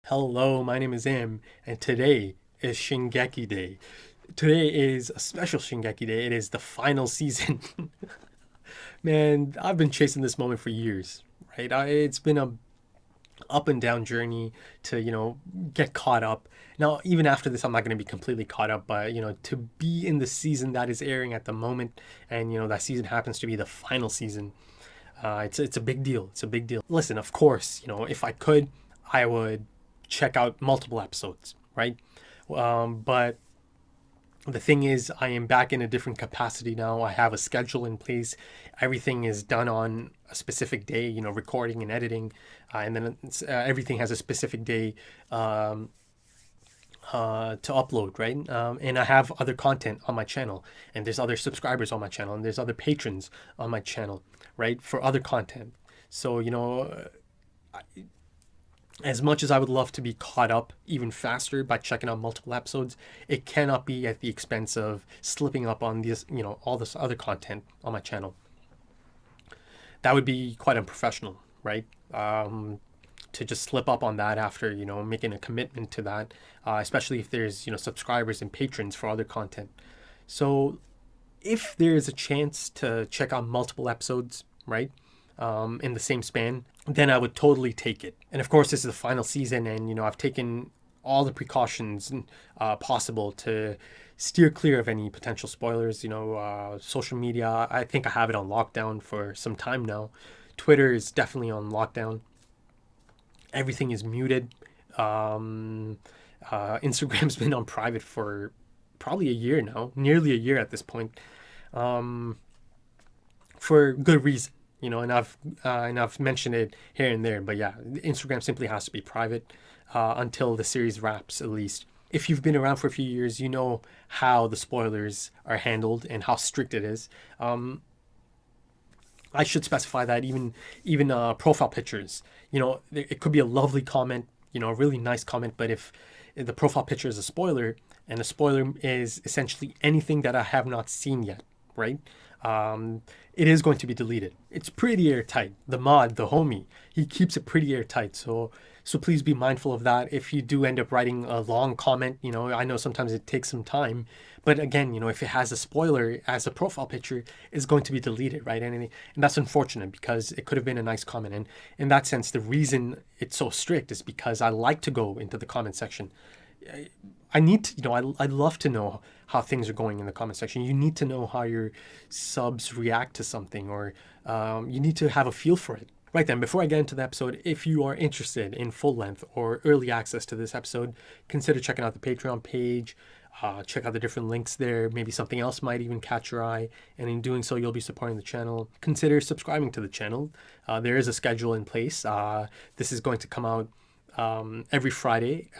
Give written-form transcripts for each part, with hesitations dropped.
Hello, my name is Im, and today is Shingeki Day. Today is a special Shingeki Day. It is the final season. Man, I've been chasing this moment for years, right? It's been a up and down journey to, get caught up. Now, even after this, I'm not going to be completely caught up, but, to be in the season that is airing at the moment, and, that season happens to be the final season, it's a big deal. It's a big deal. Listen, of course, if I could, I would check out multiple episodes, right? But the thing is, I am back in a different capacity now. I have a schedule in place. Everything is done on a specific day, recording and editing, and then everything has a specific day to upload, right? And I have other content on my channel, and there's other subscribers on my channel, and there's other patrons on my channel, right? For other content. So, as much as I would love to be caught up even faster by checking out multiple episodes, it cannot be at the expense of slipping up on this, all this other content on my channel. That would be quite unprofessional, right? To just slip up on that after, making a commitment to that, especially if there's, subscribers and patrons for other content. So if there is a chance to check out multiple episodes, right, in the same span, then I would totally take it. And of course, this is the final season, and I've taken all the precautions possible to steer clear of any potential spoilers. Social media, I think I have it on lockdown for some time now. Twitter is definitely on lockdown. Everything is muted. Instagram's been on private for probably a year now, nearly a year at this point, for good reason. And I've mentioned it here and there, but yeah, Instagram simply has to be private until the series wraps, at least. If you've been around for a few years, you know how the spoilers are handled and how strict it is. I should specify that even profile pictures, it could be a lovely comment, a really nice comment, but if the profile picture is a spoiler, and the spoiler is essentially anything that I have not seen yet, right? It is going to be deleted. It's pretty airtight. The homie, he keeps it pretty airtight. So please be mindful of that. If you do end up writing a long comment, I know sometimes it takes some time, but again, if it has a spoiler as a profile picture, it's going to be deleted, right? And that's unfortunate because it could have been a nice comment. And in that sense, the reason it's so strict is because I like to go into the comment section. I need to, I'd love to know how things are going in the comment section. You need to know how your subs react to something, or you need to have a feel for it. Right then, before I get into the episode, if you are interested in full length or early access to this episode, consider checking out the Patreon page. Check out the different links there. Maybe something else might even catch your eye. And in doing so, you'll be supporting the channel. Consider subscribing to the channel. There is a schedule in place. This is going to come out every Friday.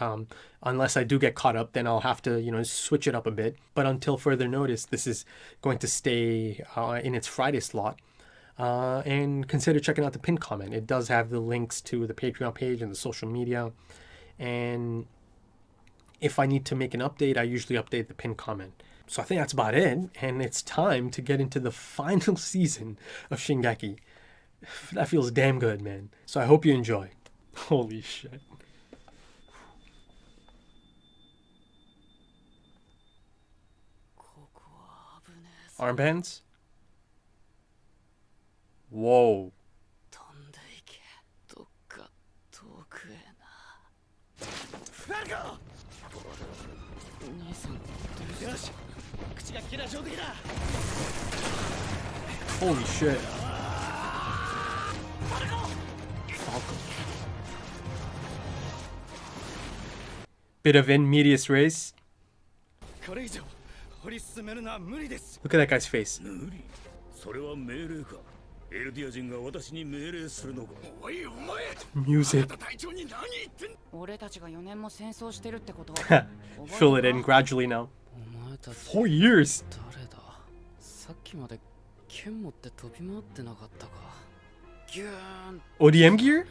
Unless I do get caught up, then I'll have to, switch it up a bit. But until further notice, this is going to stay in its Friday slot. And consider checking out the pinned comment. It does have the links to the Patreon page and the social media. And if I need to make an update, I usually update the pinned comment. So I think that's about it. And it's time to get into the final season of Shingeki. That feels damn good, man. So I hope you enjoy. Holy shit. Armbands? Whoa. Holy shit. Falcon. Bit of in medias res. Look at that guy's face. Music. Fill it in gradually now. 4 years. ODM gear?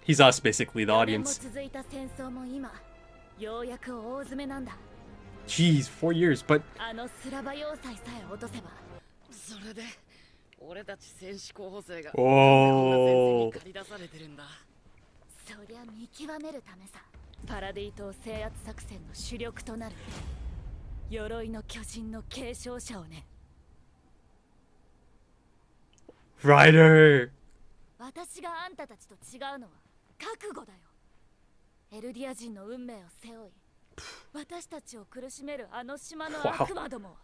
He's us, basically, the audience. Jeez, 4 years, but 俺たち戦士候補生がおーこんな前線に駆り出されてるんだ。そりゃ見極めるためさ。パラディ島制圧作戦の主力となる鎧の巨人の継承者をね。Ryder! 私があんたたちと違うのは覚悟だよ。エルディア人の運命を背負い、私たちを苦しめるあの島の悪魔どもを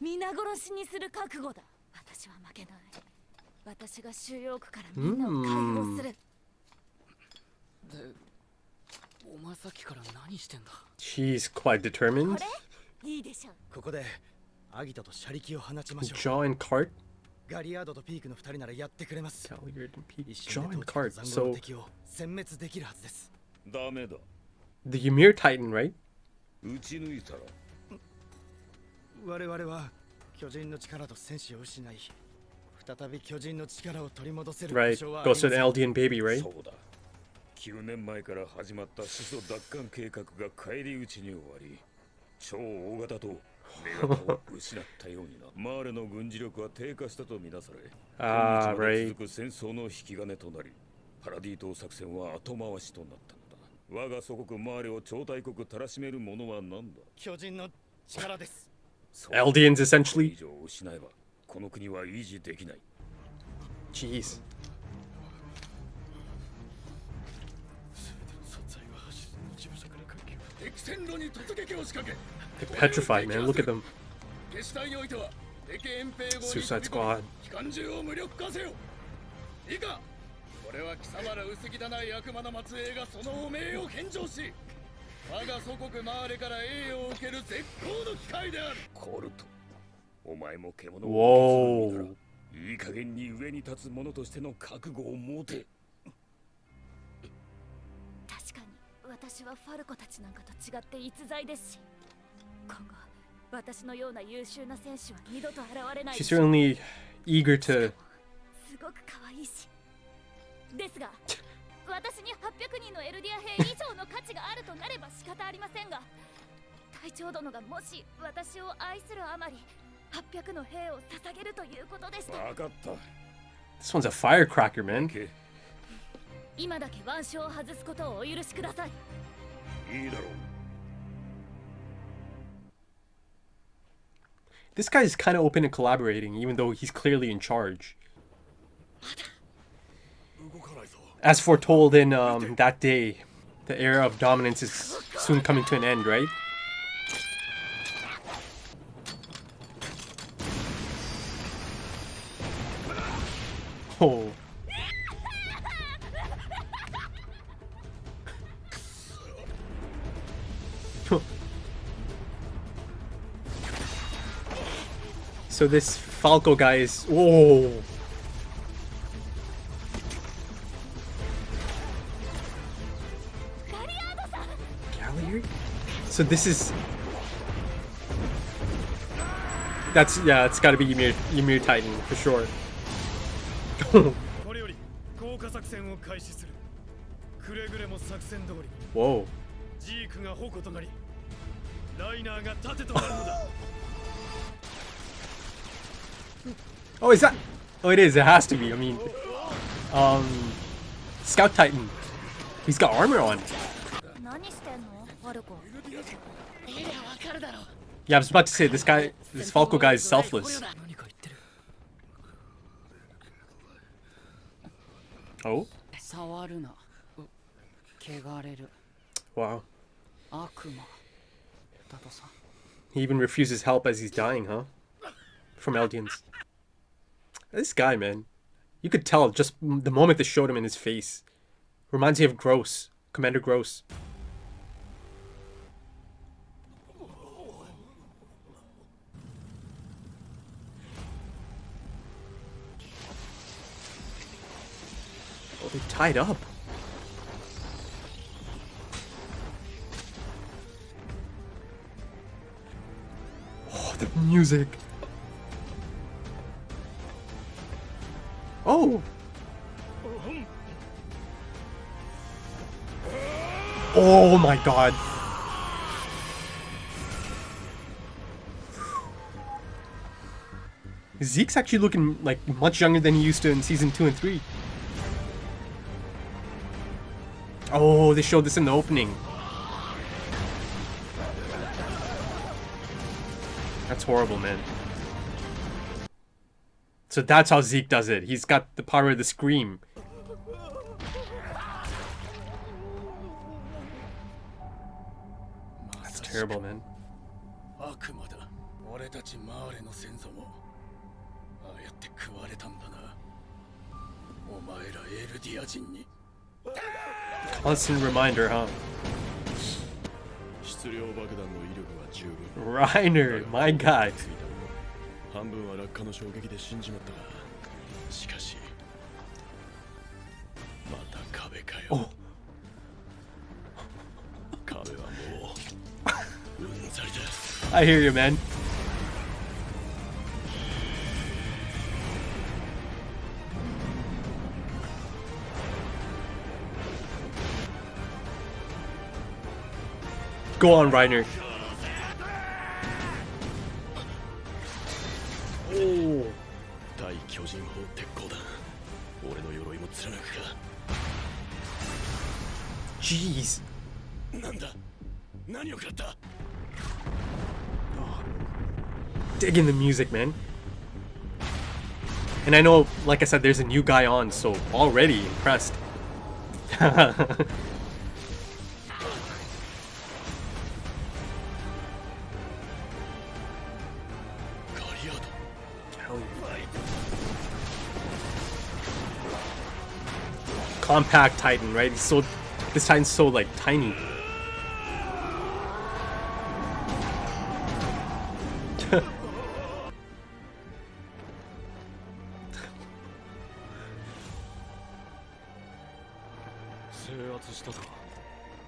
皆殺しにする覚悟だ。私は負けない。私が収容区からみんなを解放する。で、お前さっきから何してんだ。 She's quite こ determined. れいいでしょ。ここでアギトと車力を放ちましょう。 Jaw and cart? ガリアードとピークの2人ならやってくれます。 Galliard and Pete. 一瞬 Jaw で and 当 cart. 地の残酷 So な敵を殲滅できるはずです。ダメだ。 the Ymir Titan, right? 撃ち抜いたら我々は巨人の力と戦士を失い、再び巨人の力を取り戻せる保 Right. 証はありま Goes せ to ん。 an Eldian baby, right? そうだ。9年前から始まった始祖奪還計画が返り討ちに終わり、超大型とメガ型を失ったようにな。マーレの軍事力は低下したとみなされ、今日まで続く戦争の引き金となり、パラディ島作戦は後回しとなったのだ。我が祖国マーレを超大国たらしめるものは何だ。巨人の力です。 Eldians 以 essentially. 上失えばこの国は維持できない。 Jeez. 敵線路に突撃を仕掛け。 They're petrified, man. Look at them. 決死隊においては敵遠征後に Suicide Squad. 機関銃を無力化せよ。いいか、これは貴様ら薄汚い悪魔の末裔がその汚名を献上し、我が祖国マーレから栄誉を受ける絶好の機会である。コルト、お前も獣を受け継ぐ身ならいい加減に上に立つ者としての覚悟を持て。確かに私はファルコたちなんかと違って逸材ですし、今後私のような優秀な選手は二度と現れない。 She's certainly eager to. すごく可愛いし。ですが私に800人のエルディア兵以上の価値があるとなれば仕方ありませんが、隊長殿がもし私を愛するあまり800の兵を捧げるということでした。分かった。 This one's a firecracker, man. け、今だけ腕章を外すことをお許しください。いいだろう。 This guy's kind of open to collaborating, even though he's clearly in charge. 動かないぞ。 As foretold in that day, the era of dominance is soon coming to an end, right? Oh. So this Falco guy is... Whoa! Galliard? So this is... That's... Yeah, it's gotta be Ymir Titan, for sure. これより降下作戦を開始する。くれぐれも作戦通り Whoa. ジークが矛となり、ライナーが盾となるのだ。 Oh, is that... Oh, it is. It has to be. I mean... Scout Titan. He's got armor on. 何してんのファルコ。いや、わかるだろう。 Yeah, I was about to say, this guy... This Falco guy is selfless. 何か言ってる。 Oh? 触るな。汚れる。 Wow. 悪魔。だとさ。 He even refuses help as he's dying, huh? From Eldians. This guy, man. You could tell just the moment they showed him in his face. Reminds me of Gross. Commander Gross. Oh, they're tied up. Oh, the music. Oh. Oh my god. Zeke's actually looking like much younger than he used to in season 2 and 3. Oh, they showed this in the opening. That's horrible, man. So that's how Zeke does it. He's got the power of the scream. That's terrible, man. 悪魔だ。俺たちマーレの先祖もああやって食われたんだな。お前らエルディア人に。 Constant reminder, huh? 質量爆弾の威力は十分。 Reiner, my god. 半分は落下の衝撃で死んじまったが、しかしまた壁かよ。 Oh. 壁はもううんざりだ。 I hear you, man. Go on, Reiner. Oh. 対巨人砲鉄鋼弾。俺の鎧も貫くか。 Jeez. なんだ。何を食らった。 Digging the music, man. And I know, like I said, there's a new guy on, so already impressed. Hell yeah. Compact Titan, right? He's so, this Titan's so like tiny.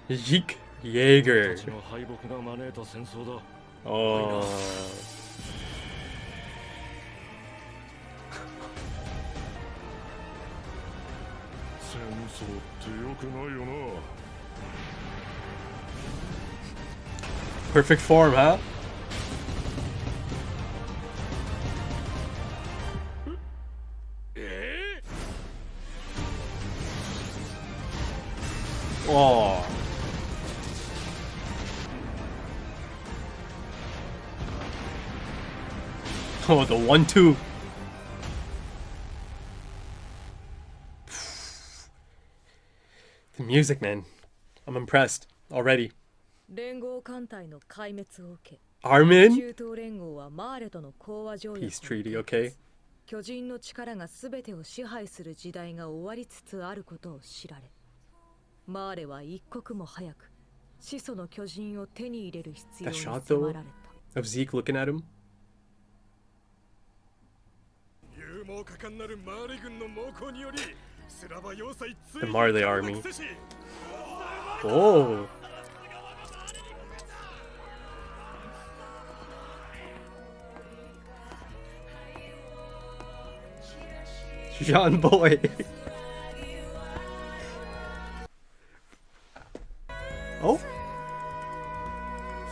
Yeek Jaeger. Oh. Perfect form, huh? Oh. Oh, the 1-2. The music, man. I'm impressed already. 連合艦隊の壊滅を受け、 Armin? 中東連合はマーレとの講和条約を Peace treaty, okay. 巨人の力が全てを支配する時代が終わりつつあることを知られ、マーレは一刻も早く始祖の巨人を手に入れる必要 That に shot 迫 though られた。 of Zeke looking at him. 勇猛果敢なるマーレ軍の猛攻により、スラバ要塞つい The に Marley 陥 army. 落せし Oh. Jean boy. Oh.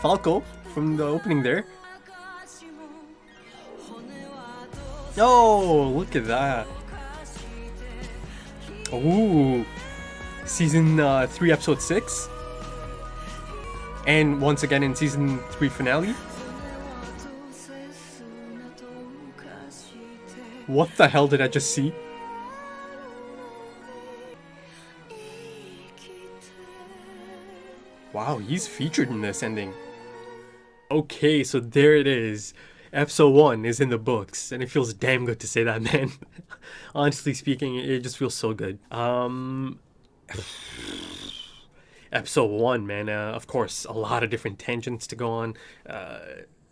Falco from the opening there. Oh, look at that. Ooh. Season 3, episode 6. And once again in season 3 finale. What the hell did I just see? Wow, he's featured in this ending. Okay, so there it is. Episode 1 is in the books, and it feels damn good to say that, man. Honestly speaking, it just feels so good. Episode 1, man, of course, a lot of different tangents to go on.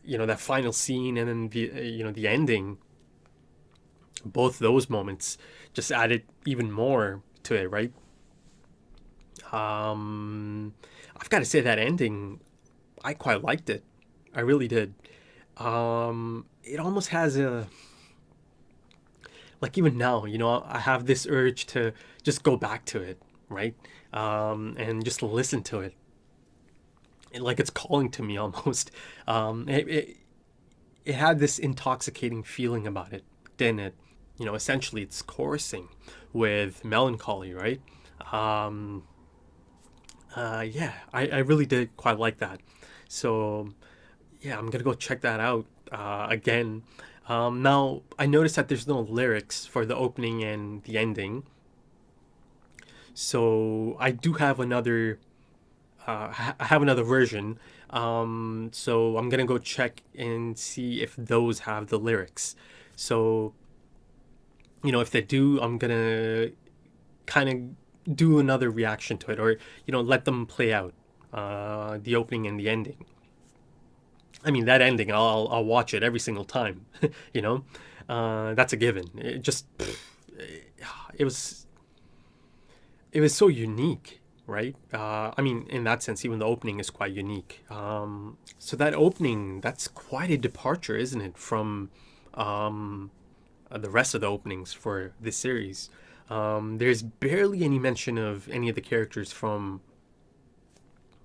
You know, that final scene and then the ending. Both those moments just added even more to it, right? I've got to say that ending, I quite liked it. I really did. It almost has a, like, even now, you know, I have this urge to just go back to it, right? And just listen to it. Like it's calling to me almost. it had this intoxicating feeling about it, didn't it? You know, essentially it's chorusing with melancholy, right? Yeah, I really did quite like that. So yeah, I'm gonna go check that out again. Now I noticed that there's no lyrics for the opening and the ending, so I do have another. I have another version. So I'm gonna go check and see if those have the lyrics. So you know, if they do, I'm gonna kind of do another reaction to it, or you know, let them play out the opening and the ending. I mean, that ending, I'll watch it every single time. You know, that's a given. It was it was so unique, right? I mean, in that sense, even the opening is quite unique. So that opening, that's quite a departure, isn't it, from the rest of the openings for this series? There's barely any mention of any of the characters from,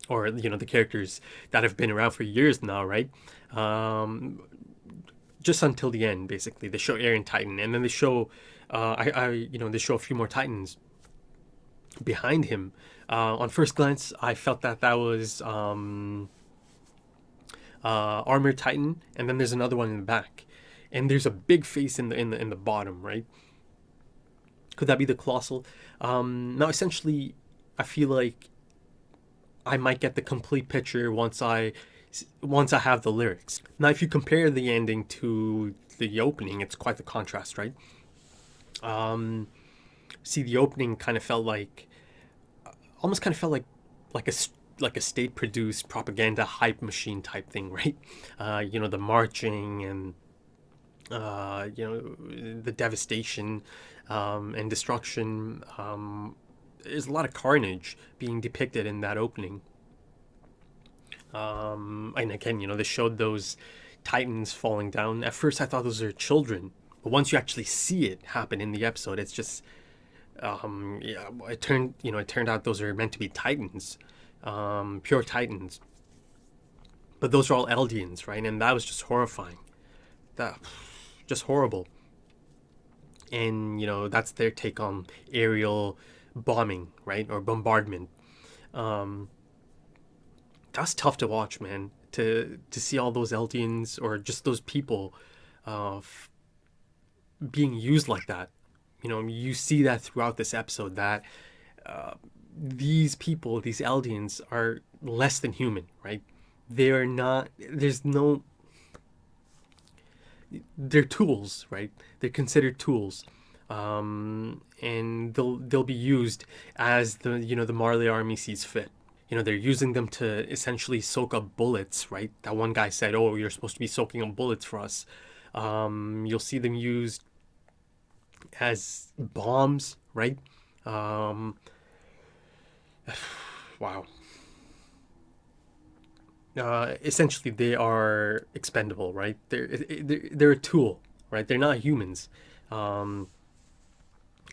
or you know, the characters that have been around for years now, right? Just until the end, basically. They show Aaron Titan, and then they show, you know, they show a few more Titans behind him. On first glance, I felt that that was Armored Titan, and then there's another one in the back, and there's a big face in the bottom, right? Could that be the Colossal? Now, essentially, I feel like I might get the complete picture once I have the lyrics. Now, if you compare the ending to the opening, it's quite the contrast, right? See, the opening kind of felt like, almost kind of felt like a state produced propaganda hype machine type thing, right? You know, the marching and you know, the devastation and destruction. There's a lot of carnage being depicted in that opening. And again, you know, they showed those Titans falling down. At first, I thought those are children, but once you actually see it happen in the episode, it's just, yeah, it turned out those are meant to be Titans, pure Titans. But those are all Eldians, right? And that was just horrifying. That, just horrible. And you know, that's their take on aerial bombing, right, or bombardment. That's tough to watch, man. To see all those Eldians or just those people being used like that. You know, you see that throughout this episode, that these people, these Eldians, are less than human, right? They are not. There's no. They're tools, right? They're considered tools, and they'll be used as the Marley army sees fit. You know, they're using them to essentially soak up bullets, right? That one guy said, "Oh, you're supposed to be soaking up bullets for us." You'll see them used as bombs, right? Wow. Essentially, they are expendable, right? They're a tool, right? They're not humans, and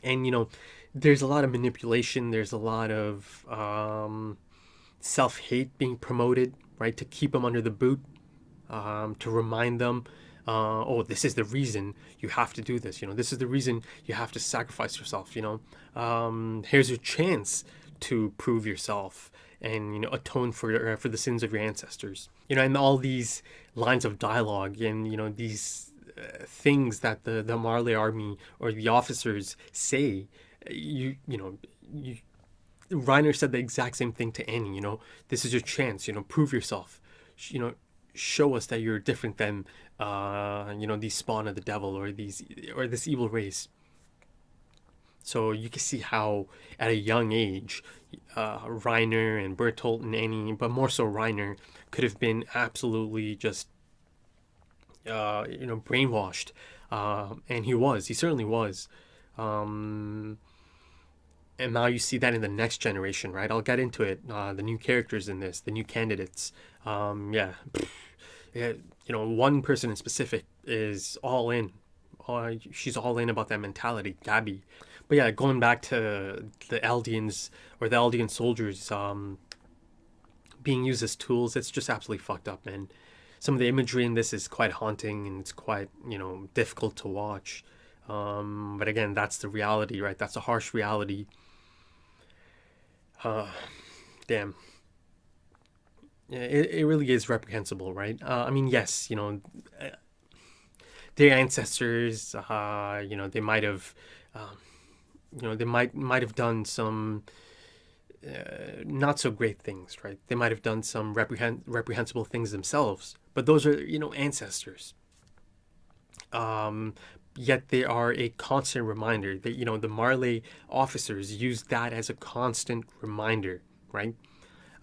you know, there's a lot of manipulation. There's a lot of self-hate being promoted, right, to keep them under the boot, to remind them, oh, this is the reason you have to do this. You know, this is the reason you have to sacrifice yourself. You know, here's your chance to prove yourself and, you know, atone for the sins of your ancestors. You know, and all these lines of dialogue and, you know, these things that the Marley army or the officers say, Reiner said the exact same thing to Annie. You know, this is your chance. You know, prove yourself. You know, show us that you're different than you know, these spawn of the devil or this evil race. So you can see how at a young age, Reiner and Bertolt and Annie, but more so Reiner, could have been absolutely just you know, brainwashed, and he certainly was. And now you see that in the next generation, right? I'll get into it. The new characters in this, the new candidates. Yeah, you know, one person in specific is all in. She's all in about that mentality, Gabby. But yeah, going back to the Eldians or the Eldian soldiers being used as tools, it's just absolutely fucked up, man. some of the imagery in this is quite haunting, and it's quite, difficult to watch. But again, that's the reality, right? That's a harsh reality. Damn. Yeah, it really is reprehensible, right? I mean, yes, their ancestors, they might have, they might have done some not so great things, right? They might have done some reprehensible things themselves, but those are, ancestors. Yet they are a constant reminder that, the Marley officers use that as a constant reminder, right?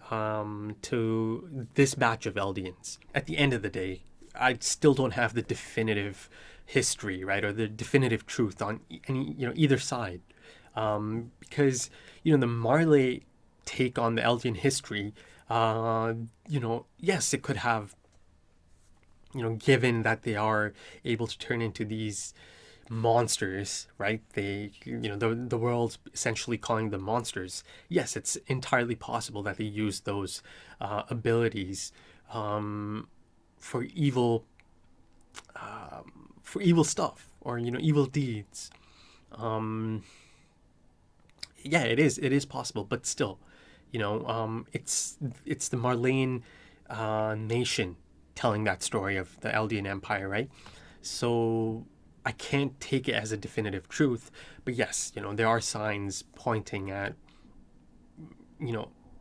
To this batch of Eldians. At the end of the day, I still don't have the definitive history, right, or the definitive truth on any, either side, because the Marley take on the Eldian history, yes, it could have, given that they are able to turn into these monsters, right? They, the world's essentially calling them monsters. Yes, it's entirely possible that they use those abilities for evil stuff, or evil deeds. Yeah, it is possible, but still, it's the Marlene nation telling that story of the Eldian Empire, right? So I can't take it as a definitive truth, but yes, there are signs pointing at,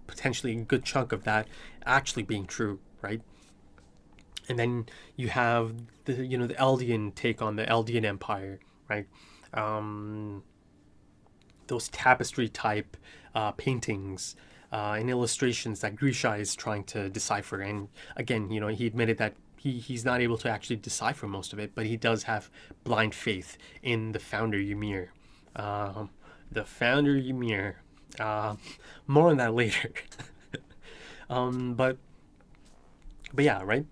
potentially a good chunk of that actually being true, right? And then you have the, the Eldian take on the Eldian Empire, right? Those tapestry type paintings and illustrations that Grisha is trying to decipher. And again, he admitted that he's not able to actually decipher most of it, but he does have blind faith in the founder Ymir. More on that later. But yeah, right?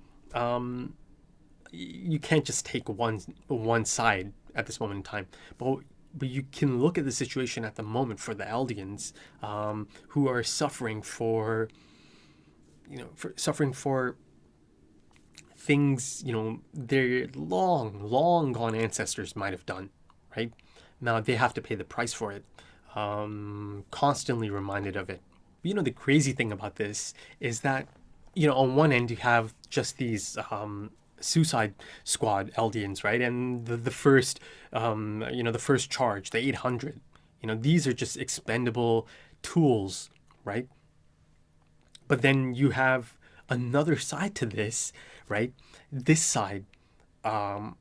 You can't just take one side at this moment in time, but you can look at the situation at the moment for the Eldians, who are suffering for things, their long gone ancestors might have done, right? Now they have to pay the price for it, constantly reminded of it. The crazy thing about this is that, on one end you have just these Suicide Squad Eldians, right? And the first, the first charge, the 800, these are just expendable tools, right? But then you have another side to this, right? This side, on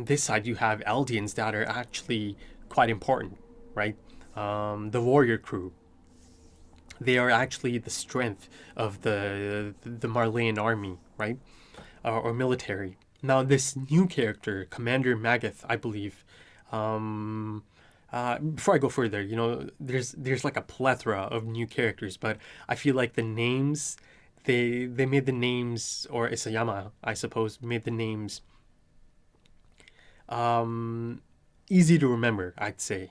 this side you have Eldians that are actually quite important, right? The warrior crew. They are actually the strength of the Marleyan army, right? Or military. Now this new character, Commander Magath, I believe. Before I go further, there's like a plethora of new characters, but I feel like the names, they made the names, or Isayama, I suppose, made the names easy to remember, I'd say,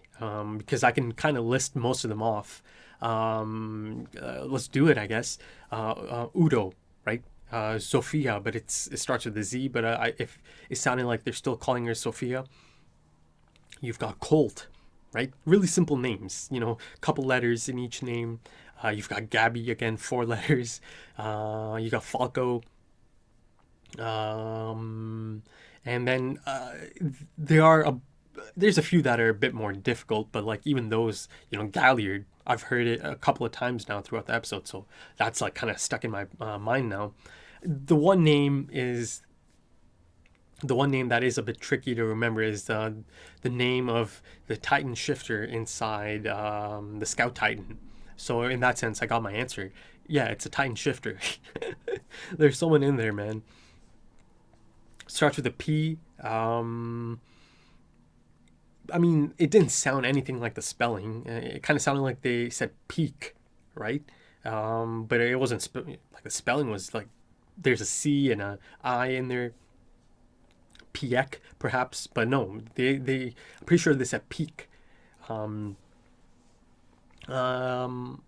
because I can kind of list most of them off. Let's do it, I guess. Udo, right? Sophia, but it starts with a Z, but if it's sounding like they're still calling her Sophia. You've got Colt, right? Really simple names, couple letters in each name. You've got Gabby, again, 4 letters. You got Falco. And then there's a few that are a bit more difficult, but like even those, Galliard, I've heard it a couple of times now throughout the episode, so that's like kind of stuck in my mind now. The one name that is a bit tricky to remember is the name of the Titan shifter inside the Scout Titan. So in that sense, I got my answer. Yeah, it's a Titan shifter. There's someone in there, man. Starts with a P. I mean, it didn't sound anything like the spelling. It kind of sounded like they said peak, right? But it wasn't like the spelling was like there's a C and a I in there. Piek, perhaps, but no, they I'm pretty sure they said peak. I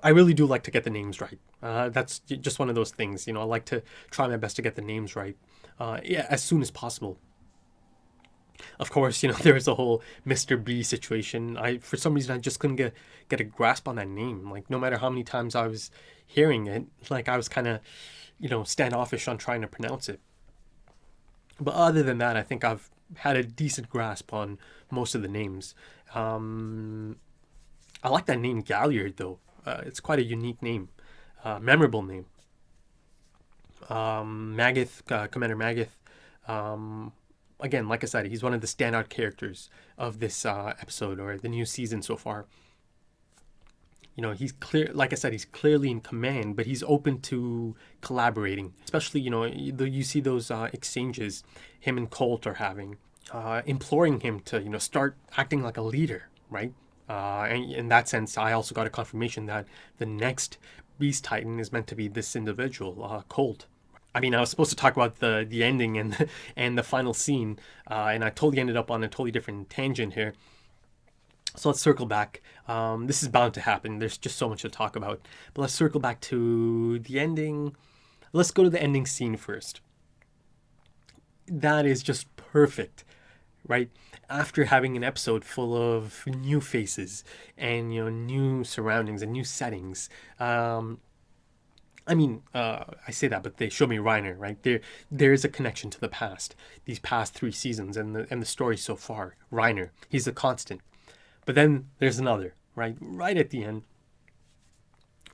really do like to get the names right. That's just one of those things. I like to try my best to get the names right, yeah, as soon as possible. Of course, there's a whole Mr. B situation. For some reason, I just couldn't get a grasp on that name. Like, no matter how many times I was hearing it, like, I was kind of, standoffish on trying to pronounce it. But other than that, I think I've had a decent grasp on most of the names. I like that name Galliard, though. It's quite a unique name, memorable name. Magath, Commander Magath. Again, like I said, he's one of the standout characters of this episode or the new season so far. He's clear. Like I said, he's clearly in command, but he's open to collaborating. Especially, you see those exchanges him and Colt are having, imploring him to, start acting like a leader, right? And in that sense, I also got a confirmation that the next Beast Titan is meant to be this individual, Colt. I mean, I was supposed to talk about the ending and the final scene, and I totally ended up on a totally different tangent here. So let's circle back. This is bound to happen. There's just so much to talk about. But let's circle back to the ending. Let's go to the ending scene first. That is just perfect, right? After having an episode full of new faces and, new surroundings and new settings. I say that, but they show me Reiner, right? There is a connection to the past. These past 3 seasons and the story so far. Reiner, he's a constant. But then there's another, right? Right at the end,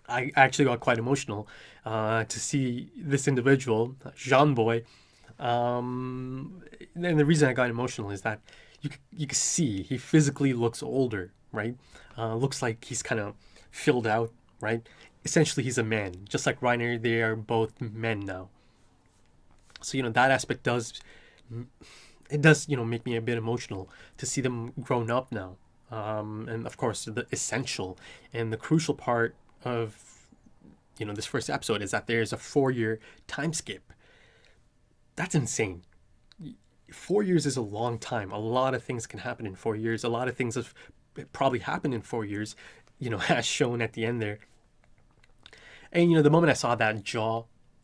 I actually got quite emotional to see this individual, Jean Boy. And the reason I got emotional is that you can see he physically looks older, right? Looks like he's kind of filled out, right? Essentially, he's a man. Just like Reiner, they are both men now. So, that aspect does make me a bit emotional to see them grown up now. And of course, the essential and the crucial part of, this first episode is that there's a 4-year time skip. That's insane. 4 years is a long time. A lot of things can happen in 4 years. A lot of things have probably happened in 4 years, as shown at the end there. And, the moment I saw that jaw,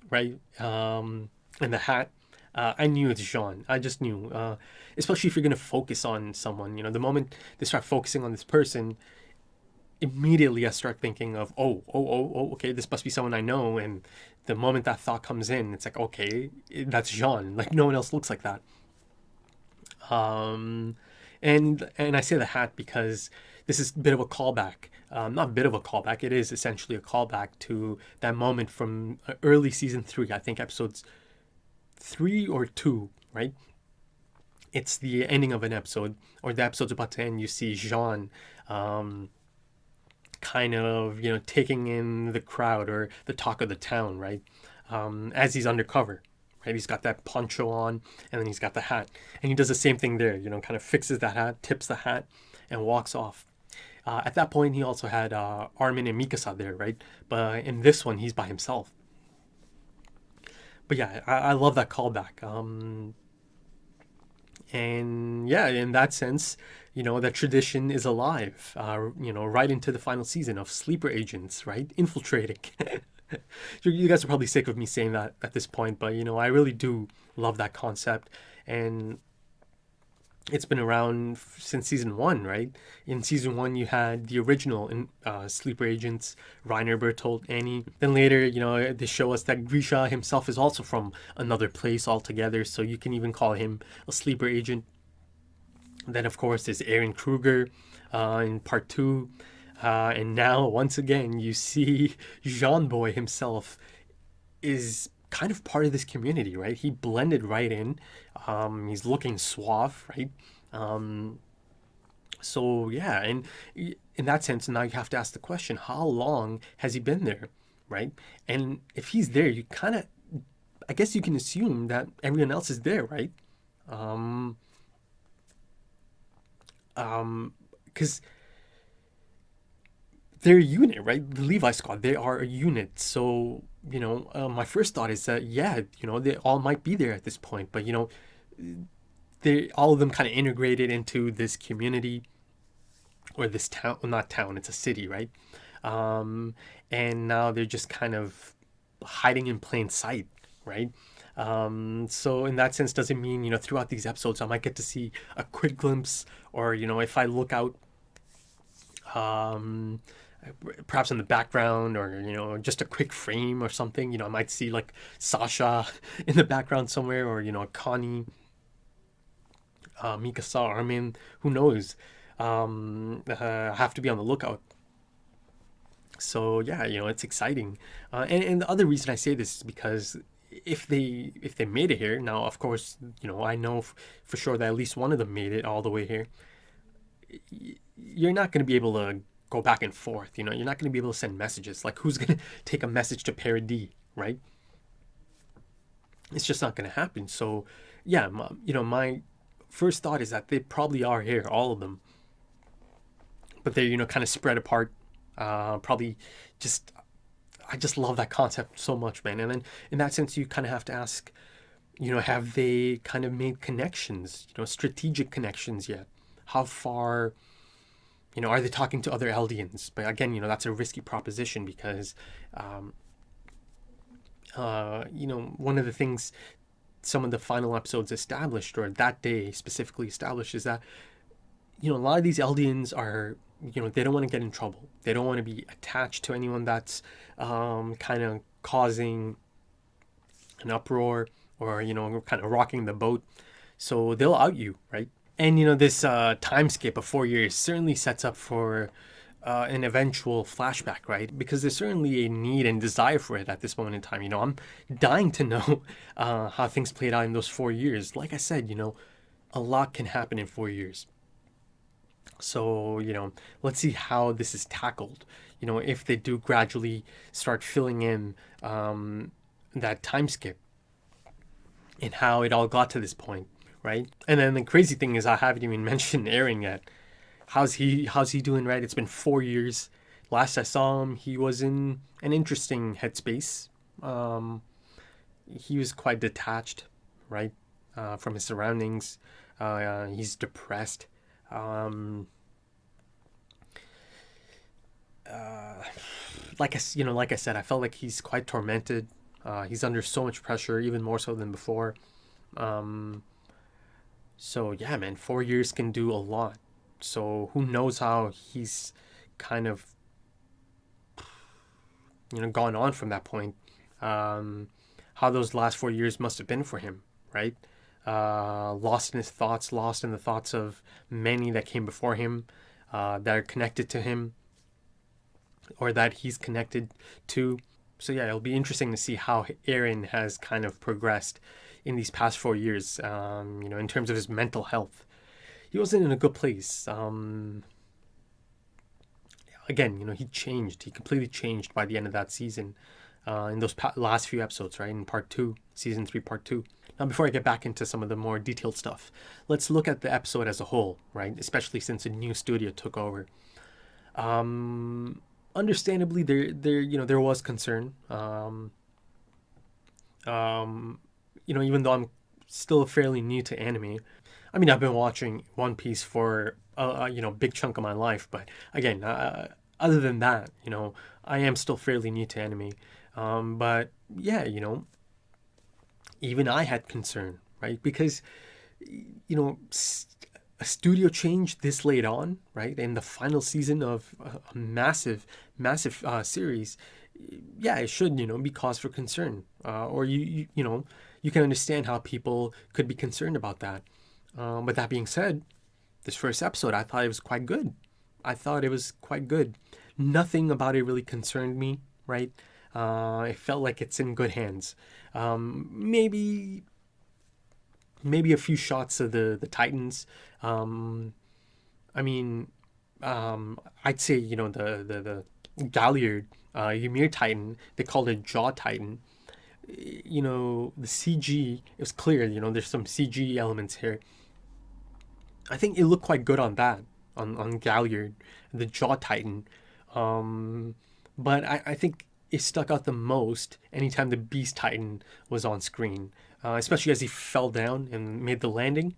right, and the hat, I knew it's Jean. I just knew, especially if you're going to focus on someone, the moment they start focusing on this person, immediately I start thinking of, okay, this must be someone I know. And the moment that thought comes in, it's like, okay, that's Jean. Like, no one else looks like that. And I say the hat because this is a bit of a callback. Not a bit of a callback. It is essentially a callback to that moment from early season 3. I think episodes 3 or 2, right? It's the ending of an episode, or the episode's about to end. You see Jean kind of, taking in the crowd or the talk of the town, right? As he's undercover, right? He's got that poncho on, and then he's got the hat. And he does the same thing there, kind of fixes the hat, tips the hat, and walks off. At that point, he also had Armin and Mikasa there, right? But in this one, he's by himself. But yeah, I love that callback. And yeah, in that sense, that tradition is alive, right into the final season of sleeper agents, right? Infiltrating. You guys are probably sick of me saying that at this point, but, I really do love that concept. And it's been around since season 1, right? In season 1, you had the original sleeper agents, Reiner, Bertolt, Annie. Then later, they show us that Grisha himself is also from another place altogether, so you can even call him a sleeper agent. Then, of course, there's Aaron Kruger in part 2. And now, once again, you see Jean Boy himself is kind of part of this community, right? He blended right in. He's looking suave, right? So yeah, and in that sense, now you have to ask the question, how long has he been there, right? And if he's there, you kind of, I guess you can assume that everyone else is there, right? Because they're a unit, right? The Levi squad, they are a unit. So, my first thought is that, yeah, they all might be there at this point, but, they all of them kind of integrated into this community or this town, well, not town, it's a city, right? And now they're just kind of hiding in plain sight, right? So in that sense, does it mean, throughout these episodes, I might get to see a quick glimpse, or, if I look out, perhaps in the background, or, just a quick frame or something, I might see like Sasha in the background somewhere, or, Connie, Mikasa, Armin, who knows? Have to be on the lookout. So yeah, it's exciting. And the other reason I say this is because if they made it here, now of course, I know for sure that at least one of them made it all the way here. You're not going to be able to go back and forth. You're not going to be able to send messages. Like, who's going to take a message to Parody, right? It's just not going to happen. So yeah, my first thought is that they probably are here, all of them, but they're kind of spread apart. Probably just, I just love that concept so much, man. And then in that sense, you kind of have to ask, have they kind of made connections, strategic connections yet? How far, are they talking to other Eldians? But again, that's a risky proposition because, one of the things some of the final episodes established, or that day specifically established, is that, a lot of these Eldians are, they don't want to get in trouble. They don't want to be attached to anyone that's kind of causing an uproar, or, kind of rocking the boat. So they'll out you, right? And, this time skip of 4 years certainly sets up for an eventual flashback, right? Because there's certainly a need and desire for it at this moment in time. I'm dying to know how things played out in those 4 years. Like I said, a lot can happen in 4 years. So, let's see how this is tackled. If they do gradually start filling in that time skip and how it all got to this point, right? And then the crazy thing is, I haven't even mentioned Eren yet. How's he doing, right? It's been 4 years. Last I saw him, he was in an interesting headspace. He was quite detached, right, from his surroundings. He's depressed. Like I said, I felt like he's quite tormented. He's under so much pressure, even more so than before. So yeah, man, 4 years can do a lot. So who knows how he's kind of, gone on from that point. How those last 4 years must have been for him, right? Lost in his thoughts, lost in the thoughts of many that came before him, that are connected to him, or that he's connected to. So yeah, it'll be interesting to see how Eren has kind of progressed in these past 4 years, in terms of his mental health. He wasn't in a good place. Again, he changed. He completely changed by the end of that season, in those last few episodes, right? In part 2, season 3, part 2. Now, before I get back into some of the more detailed stuff, let's look at the episode as a whole, right? Especially since a new studio took over. Understandably, there was concern. Even though I'm still fairly new to anime. I mean, I've been watching One Piece for big chunk of my life, but again, other than that, I am still fairly new to anime. But yeah, even I had concern, right? Because a studio change this late on, right, in the final season of a massive series, yeah, it should be cause for concern, or you can understand how people could be concerned about that. But that being said, this first episode, I thought it was quite good. Nothing about it really concerned me, right? It felt like it's in good hands. Maybe a few shots of the Titans. I'd say, the Galliard, Ymir Titan, they called it Jaw Titan. The CG, it was clear, there's some CG elements here. I think it looked quite good on that, on Galliard, the Jaw Titan. But I think it stuck out the most anytime the Beast Titan was on screen, especially as he fell down and made the landing.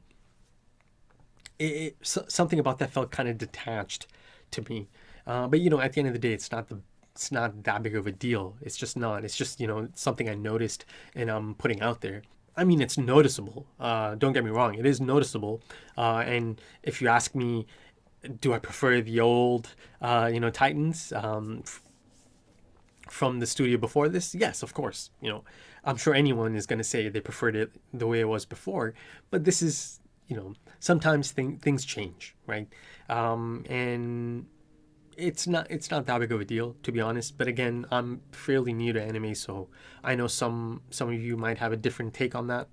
Something about that felt kind of detached to me. But at the end of the day, it's not that big of a deal. It's just not. It's just something I noticed and I'm putting out there. I mean, it's noticeable. Don't get me wrong, it is noticeable. And if you ask me, do I prefer the old, Titans from the studio before this? Yes, of course. I'm sure anyone is going to say they preferred it the way it was before. But this is, sometimes things change, right? And it's not that big of a deal, to be honest. But again, I'm fairly new to anime, so I know some of you might have a different take on that.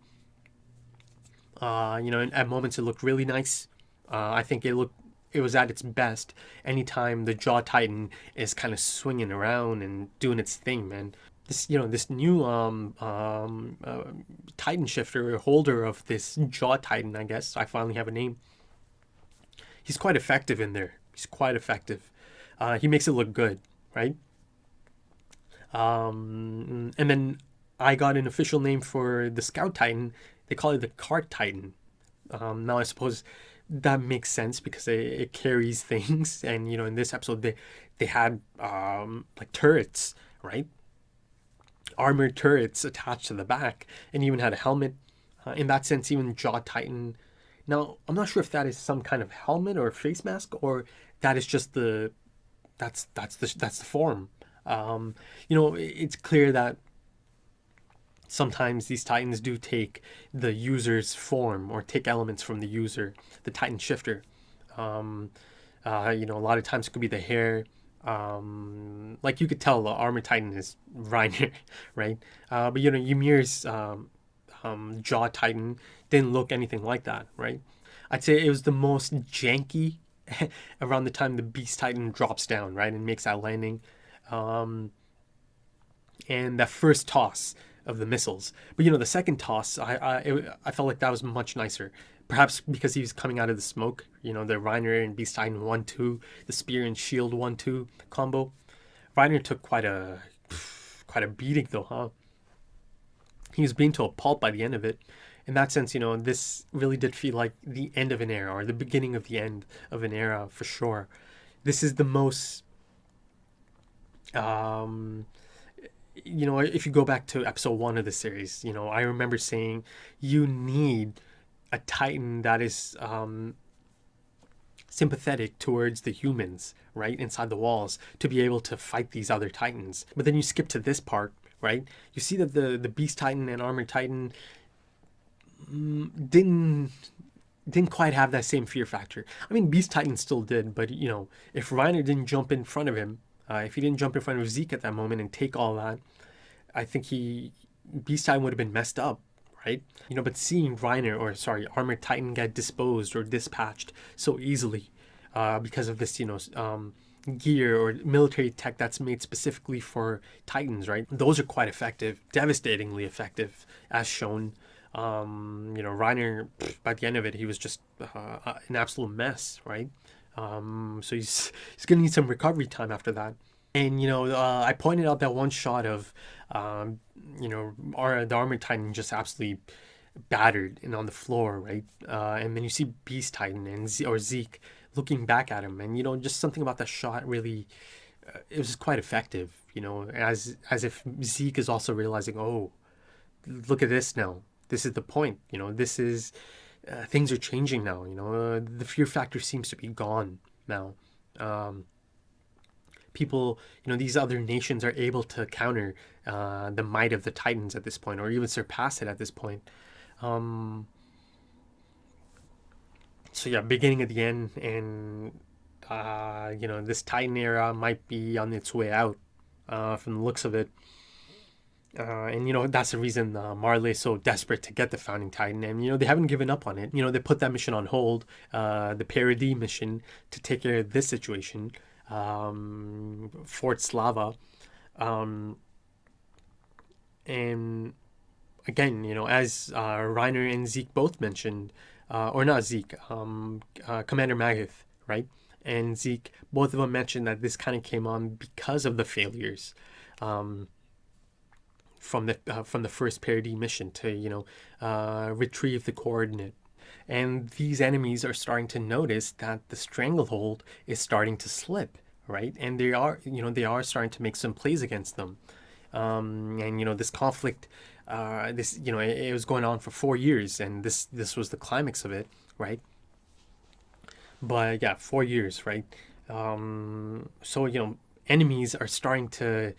And at moments it looked really nice. I think it was at its best anytime the Jaw Titan is kind of swinging around and doing its thing, man. This new Titan shifter, holder of this Jaw Titan, I guess I finally have a name. He's quite effective in there. He's quite effective. He makes it look good, right? And then I got an official name for the Scout Titan. They call it the Cart Titan. Now I suppose that makes sense because it carries things, and in this episode they had like turrets, right? Armored turrets attached to the back, and even had a helmet. In that sense, even Jaw Titan. Now I'm not sure if that is some kind of helmet or face mask, or that is just that's the form. It's clear that sometimes these Titans do take the user's form or take elements from the user, the Titan shifter. A lot of times it could be the hair. Like you could tell the Armor Titan is Reiner, right? But Ymir's Jaw Titan didn't look anything like that, right? I'd say it was the most janky around the time the Beast Titan drops down, right, and makes that landing. And that first toss of the missiles. But the second toss, I felt like that was much nicer. Perhaps because he was coming out of the smoke. The Reiner and Beast Titan 1-2, the spear and shield 1-2 combo. Reiner took quite a beating though, huh? He was beaten to a pulp by the end of it. In that sense, this really did feel like the end of an era, or the beginning of the end of an era for sure. This is the most if you go back to episode 1 of the series, I remember saying you need a Titan that is sympathetic towards the humans, right, inside the walls, to be able to fight these other Titans. But then you skip to this part, right? You see that the Beast Titan and Armored Titan didn't quite have that same fear factor. I mean, Beast Titan still did, but if Reiner didn't jump in front of him, if he didn't jump in front of Zeke at that moment and take all that, I think Beast Titan would have been messed up, right? But seeing Armored Titan get disposed or dispatched so easily because of this, gear or military tech that's made specifically for Titans, right? Those are quite effective, devastatingly effective, as shown. Reiner, by the end of it, he was just an absolute mess, right? So he's gonna need some recovery time after that. And I pointed out that one shot of the Armored Titan just absolutely battered and on the floor, right? And then you see Beast Titan and Zeke looking back at him, and just something about that shot really, it was quite effective. As if Zeke is also realizing, oh, look at this now. This is the point. This is things are changing now. The fear factor seems to be gone now. People, these other nations are able to counter the might of the Titans at this point, or even surpass it at this point. So yeah, beginning of the end, and this Titan era might be on its way out from the looks of it. And that's the reason Marley is so desperate to get the Founding Titan, and they haven't given up on it. They put that mission on hold, the Parody mission, to take care of this situation, Fort Slava, and again, as Reiner and Zeke both mentioned, or not Zeke, Commander Magath, right, and Zeke, both of them mentioned that this kind of came on because of the failures. From the first Parody mission to retrieve the coordinate, and these enemies are starting to notice that the stranglehold is starting to slip, right? And they are starting to make some plays against them. And this conflict, it was going on for 4 years, and this was the climax of it, right? But yeah, 4 years, right? So enemies are starting to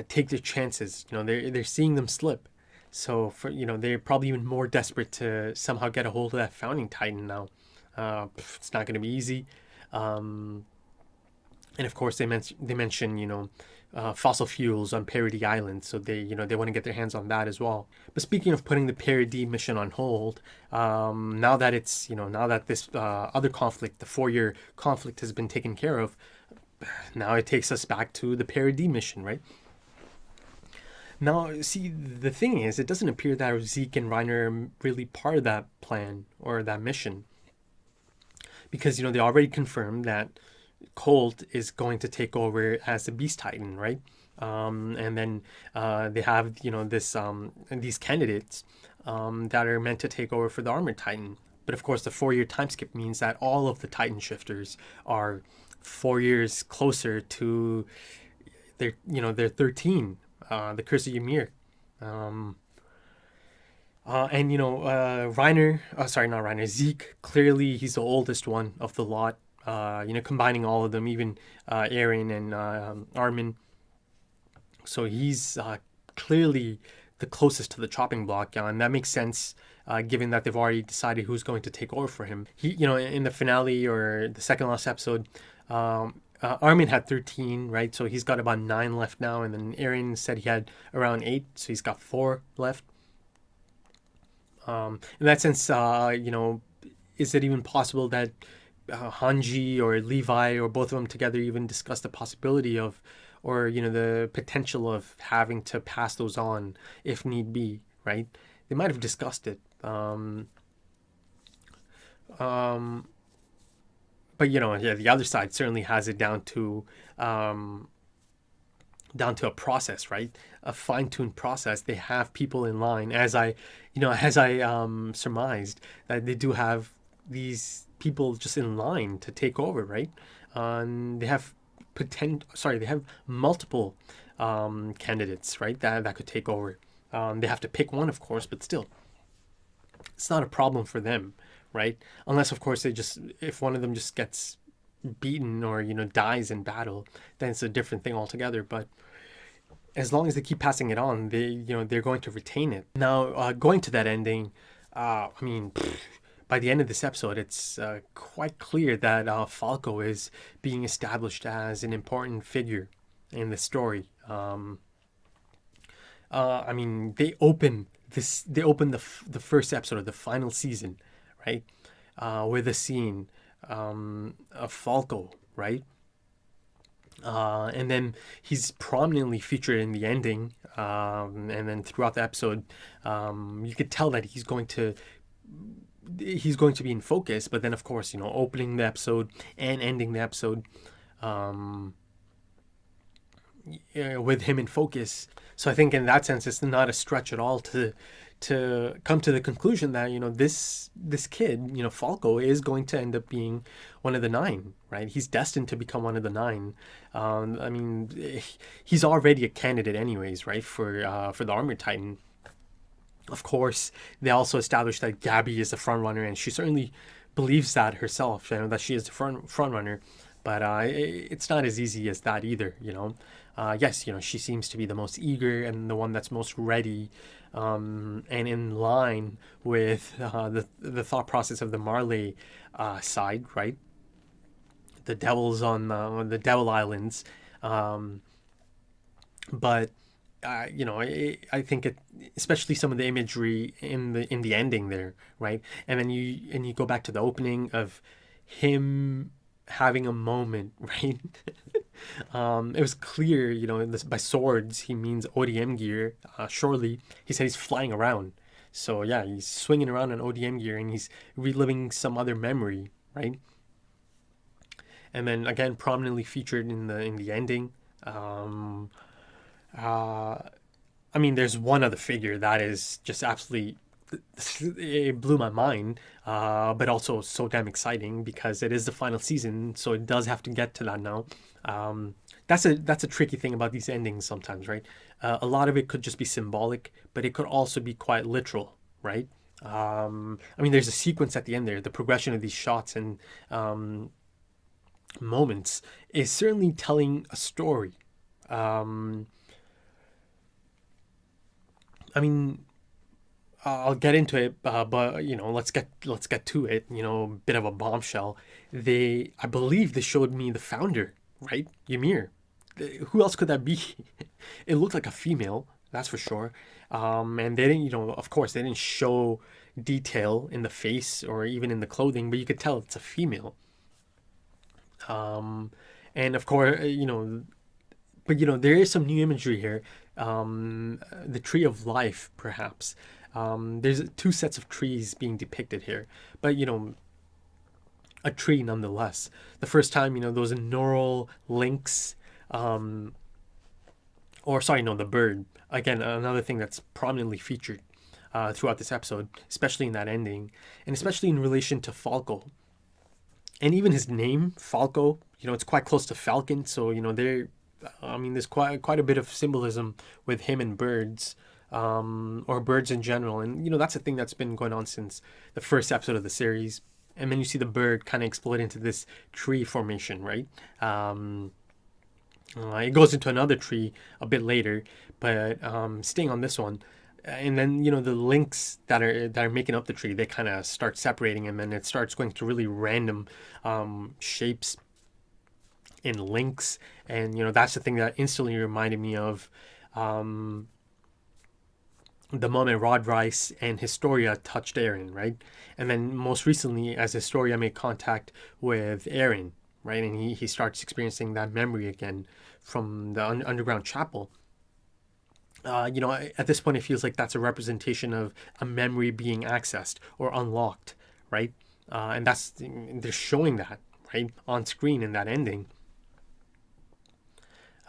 take their chances. They're seeing them slip. So they're probably even more desperate to somehow get a hold of that founding titan now. It's not going to be easy. And of course they mention fossil fuels on Parody Island, so they want to get their hands on that as well. But speaking of putting the Parody mission on hold, now that this other conflict, the 4-year conflict, has been taken care of, now it takes us back to the Parody mission, right? Now, see, the thing is, it doesn't appear that Zeke and Reiner are really part of that plan or that mission, because they already confirmed that Colt is going to take over as the Beast Titan, right? And then they have these candidates that are meant to take over for the Armored Titan. But of course, the 4-year time skip means that all of the Titan shifters are 4 years closer to their 13, the Curse of Ymir. Zeke, clearly he's the oldest one of the lot. Combining all of them, even Eren and Armin. So he's clearly the closest to the chopping block, and that makes sense, given that they've already decided who's going to take over for him. He, in the finale or the second last episode, Armin had 13, right? So he's got about 9 left now, and then Eren said he had around 8, so he's got 4 left. In that sense, is it even possible that Hanji or Levi or both of them together even discussed the possibility of, or the potential of having to pass those on if need be, right? They might have discussed it. But the other side certainly has it down to a process, right? A fine-tuned process. They have people in line, as I surmised, that they do have these people just in line to take over, right? They have multiple candidates, right? That could take over. They have to pick one, of course, but still, it's not a problem for them, right? Unless, of course, if one of them just gets beaten or dies in battle, then it's a different thing altogether. But as long as they keep passing it on, they're going to retain it. Now, going to that ending, by the end of this episode, it's quite clear that Falco is being established as an important figure in the story. They open the first episode of the final season, right, with a scene of Falco, right, and then he's prominently featured in the ending, and then throughout the episode, you could tell that he's going to be in focus. But then, of course, opening the episode and ending the episode with him in focus. So I think in that sense, it's not a stretch at all to come to the conclusion that this kid, Falco, is going to end up being one of the 9, right? He's destined to become one of the 9. He's already a candidate anyways, right, for the Armored Titan. Of course, they also established that Gabby is the front runner, and she certainly believes that herself, that she is the front runner. But it's not as easy as that either, Yes, she seems to be the most eager and the one that's most ready, and in line with the thought process of the Marley side, right? The devils on the Devil Islands, but. I think especially some of the imagery in the ending there, right? And then you go back to the opening of him having a moment, right? It was clear, by swords he means ODM gear. Surely he said he's flying around, so yeah, he's swinging around in ODM gear and he's reliving some other memory, right? And then again, prominently featured in the ending. There's one other figure that is just absolutely it blew my mind, but also so damn exciting because it is the final season, so it does have to get to that now. That's a tricky thing about these endings sometimes, right? A lot of it could just be symbolic, but it could also be quite literal, right? I mean, there's a sequence at the end there. The progression of these shots and moments is certainly telling a story. I mean, I'll get into it, but let's get to it. Bit of a bombshell. I believe they showed me the founder, right? Ymir. Who else could that be? It looked like a female, that's for sure. And they didn't, of course, they didn't show detail in the face or even in the clothing, but you could tell it's a female. And of course, but there is some new imagery here. The tree of life, perhaps. There's two sets of trees being depicted here, but a tree nonetheless. The first time, those neural links, the bird. Again, another thing that's prominently featured throughout this episode, especially in that ending, and especially in relation to Falco. And even his name, Falco, it's quite close to Falcon, so there's quite a bit of symbolism with him and birds, or birds in general. And that's a thing that's been going on since the first episode of the series. And then you see the bird kind of explode into this tree formation, right? It goes into another tree a bit later, but staying on this one. And then the links that are making up the tree, they kind of start separating, and then it starts going to really random shapes and links. And that's the thing that instantly reminded me of the moment Rod Rice and Historia touched Eren, right? And then most recently, as Historia made contact with Eren, right, and he starts experiencing that memory again from the underground chapel. At this point, it feels like that's a representation of a memory being accessed or unlocked, right? And they're showing that, right, on screen in that ending.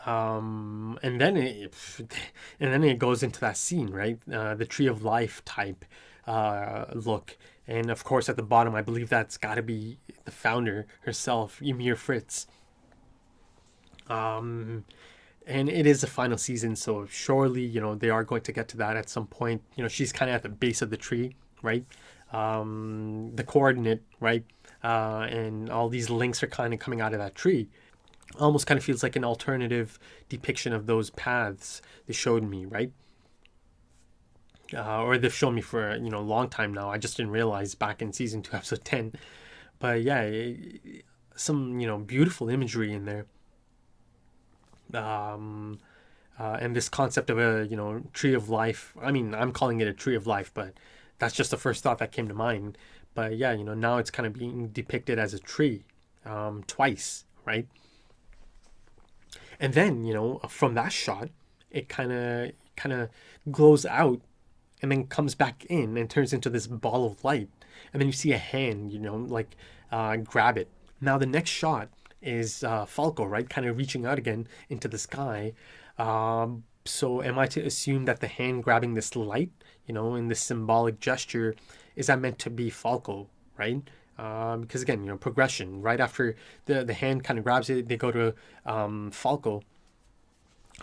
And then it goes into that scene, right? The Tree of Life type look. And of course, at the bottom, I believe that's got to be the founder herself, Ymir Fritz. And it is the final season, so surely, they are going to get to that at some point. She's kind of at the base of the tree, right? The coordinate, right? And all these links are kind of coming out of that tree. Almost kind of feels like an alternative depiction of those paths they showed me, right? Or they've shown me for, a long time now. I just didn't realize back in season 2, episode 10. But yeah, some, beautiful imagery in there. And this concept of a tree of life, I mean, I'm calling it a tree of life, but that's just the first thought that came to mind. But yeah, now it's kind of being depicted as a tree twice, right? And then from that shot, it kind of glows out and then comes back in and turns into this ball of light, and then you see a hand grab it. Now the next shot is Falco, right? Kind of reaching out again into the sky. So am I to assume that the hand grabbing this light, in this symbolic gesture, is that meant to be Falco, right? Because again, progression. Right after the hand kind of grabs it, they go to Falco,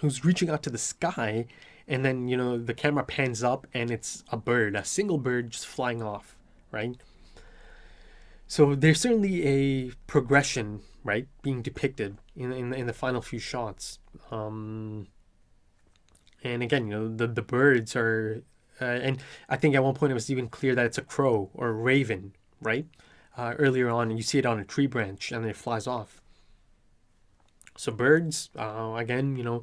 who's reaching out to the sky, and then the camera pans up and it's a single bird just flying off, right? So there's certainly a progression, right, being depicted in the final few shots. And again, the birds are, and I think at one point it was even clear that it's a crow or a raven, right? Earlier on, you see it on a tree branch and then it flies off. So birds, again,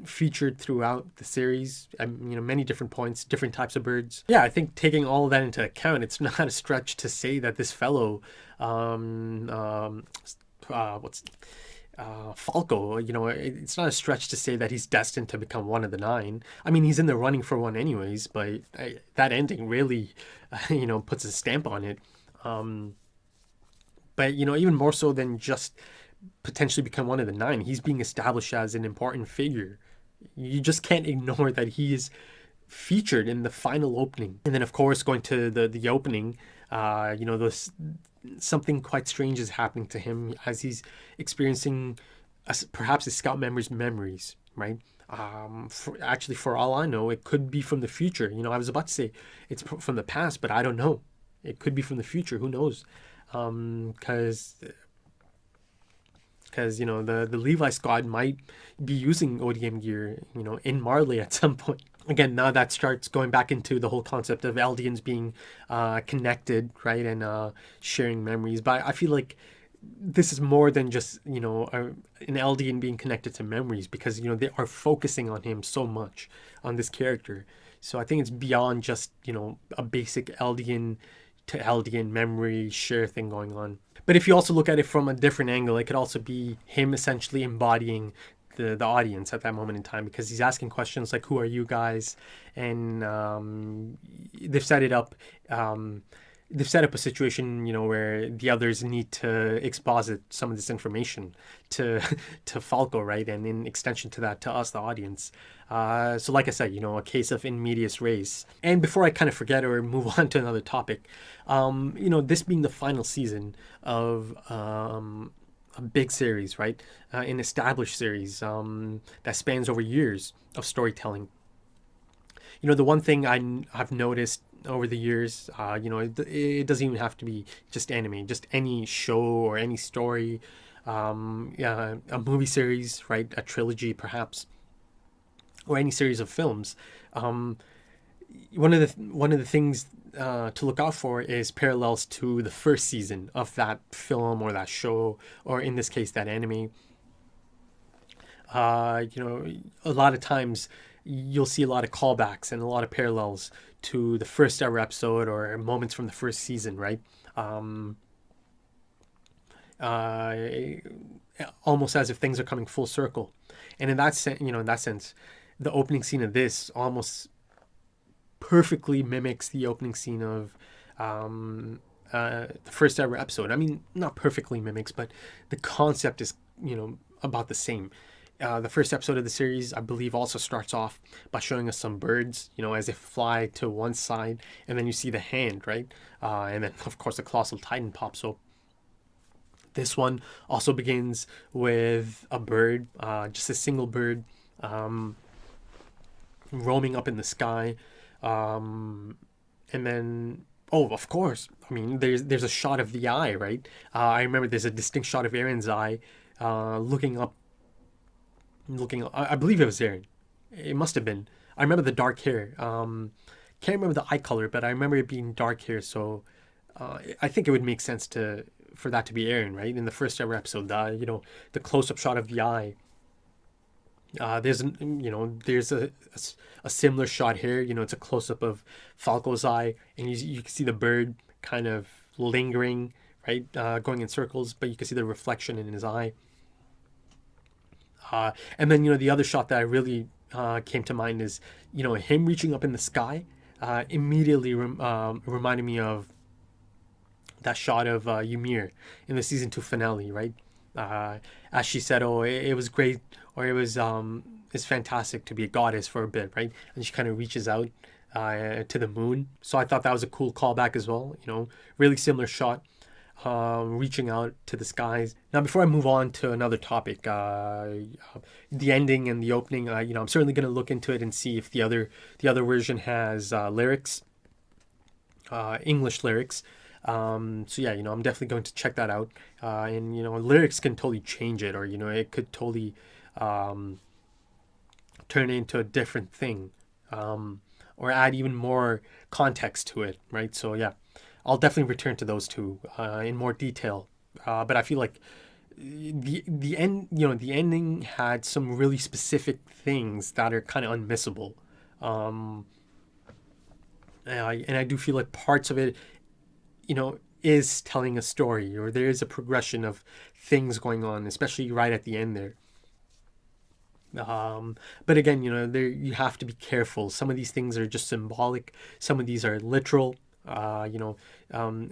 featured throughout the series, many different points, different types of birds. Yeah, I think taking all of that into account, it's not a stretch to say that this fellow, Falco, it's not a stretch to say that he's destined to become one of the 9. I mean, he's in the running for one anyways, but that ending really, puts a stamp on it. But, even more so than just potentially become one of the 9, he's being established as an important figure. You just can't ignore that he is featured in the final opening. And then, of course, going to the opening, you know, something quite strange is happening to him as he's experiencing perhaps his scout member's memories, right? For all I know, it could be from the future. You know, I was about to say it's from the past, but I don't know. It could be from the future. Who knows? Because you know, the Levi squad might be using ODM gear, you know, in Marley at some point. Again, now that starts going back into the whole concept of Eldians being connected, right, and sharing memories. But I feel like this is more than just, you know, an Eldian being connected to memories, because, you know, they are focusing on him so much, on this character. So I think it's beyond just, you know, a basic Eldian to Eldian memory share thing going on. But if you also look at it from a different angle, it could also be him essentially embodying the audience at that moment in time, because he's asking questions like, who are you guys? And they've set it up. They've set up a situation, you know, where the others need to exposit some of this information to Falco, right? And in extension to that, to us, the audience. So like I said, you know, a case of in medias res. And before I kind of forget or move on to another topic, you know, this being the final season of a big series, right? An established series that spans over years of storytelling. You know, the one thing I've noticed over the years, you know, it doesn't even have to be just anime, just any show or any story, a movie series, right? A trilogy, perhaps, or any series of films. One of the things to look out for is parallels to the first season of that film or that show, or in this case, that anime. You know, a lot of times you'll see a lot of callbacks and a lot of parallels to the first ever episode or moments from the first season, right? Almost as if things are coming full circle. And in that sense, the opening scene of this almost perfectly mimics the opening scene of the first ever episode. I mean, not perfectly mimics, but the concept is, you know, about the same. The first episode of the series, I believe, also starts off by showing us some birds, you know, as they fly to one side, and then you see the hand, right? And then, of course, the colossal titan pops up. This one also begins with a bird, just a single bird, roaming up in the sky, and then, oh, of course, I mean, there's a shot of the eye, right? I remember there's a distinct shot of Aaron's eye, looking up. I believe it was Aaron. It must have been. I remember the dark hair. Can't remember the eye color, but I remember it being dark hair. So I think it would make sense for that to be Aaron, right? In the first ever episode, you know, the close-up shot of the eye. There's a similar shot here. You know, it's a close-up of Falco's eye, and you can see the bird kind of lingering, right, going in circles, but you can see the reflection in his eye. And then, you know, the other shot that I really came to mind is, you know, him reaching up in the sky. Immediately reminded me of that shot of Ymir in the season 2 finale, right? As she said, oh, it was great, or it's fantastic to be a goddess for a bit, right? And she kind of reaches out to the moon. So I thought that was a cool callback as well. You know, really similar shot. Reaching out to the skies. Now, before I move on to another topic, the ending and the opening, you know, I'm certainly going to look into it and see if the other version has lyrics, English lyrics. So yeah, you know, I'm definitely going to check that out. And you know, lyrics can totally change it, or you know, it could totally turn it into a different thing, or add even more context to it, right? So yeah. I'll definitely return to those two in more detail, but I feel like the ending had some really specific things that are kind of unmissable, and I do feel like parts of it, you know, is telling a story, or there is a progression of things going on, especially right at the end there. But again, you know, you have to be careful. Some of these things are just symbolic. Some of these are literal. You know,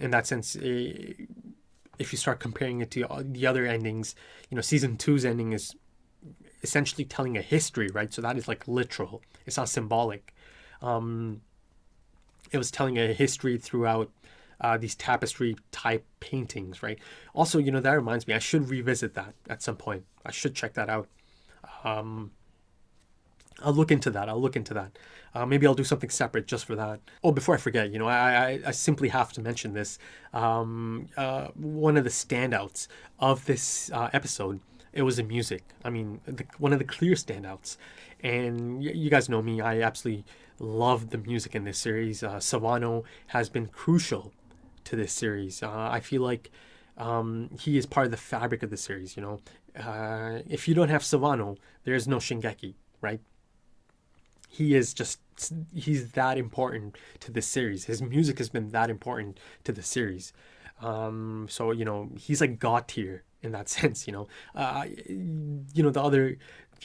in that sense, if you start comparing it to the other endings, you know, season 2's ending is essentially telling a history, right? So that is like literal. It's not symbolic. It was telling a history throughout these tapestry type paintings, right? Also, that reminds me, I should revisit that at some point. I should check that out. I'll look into that. Maybe I'll do something separate just for that. Oh, before I forget, I simply have to mention this. One of the standouts of this episode, it was the music. I mean, one of the clear standouts. And you guys know me, I absolutely love the music in this series. Sawano has been crucial to this series. I feel like he is part of the fabric of the series, If you don't have Sawano, there is no Shingeki, right? He's that important to this series. His music has been that important to the series. So, he's like God tier in that sense,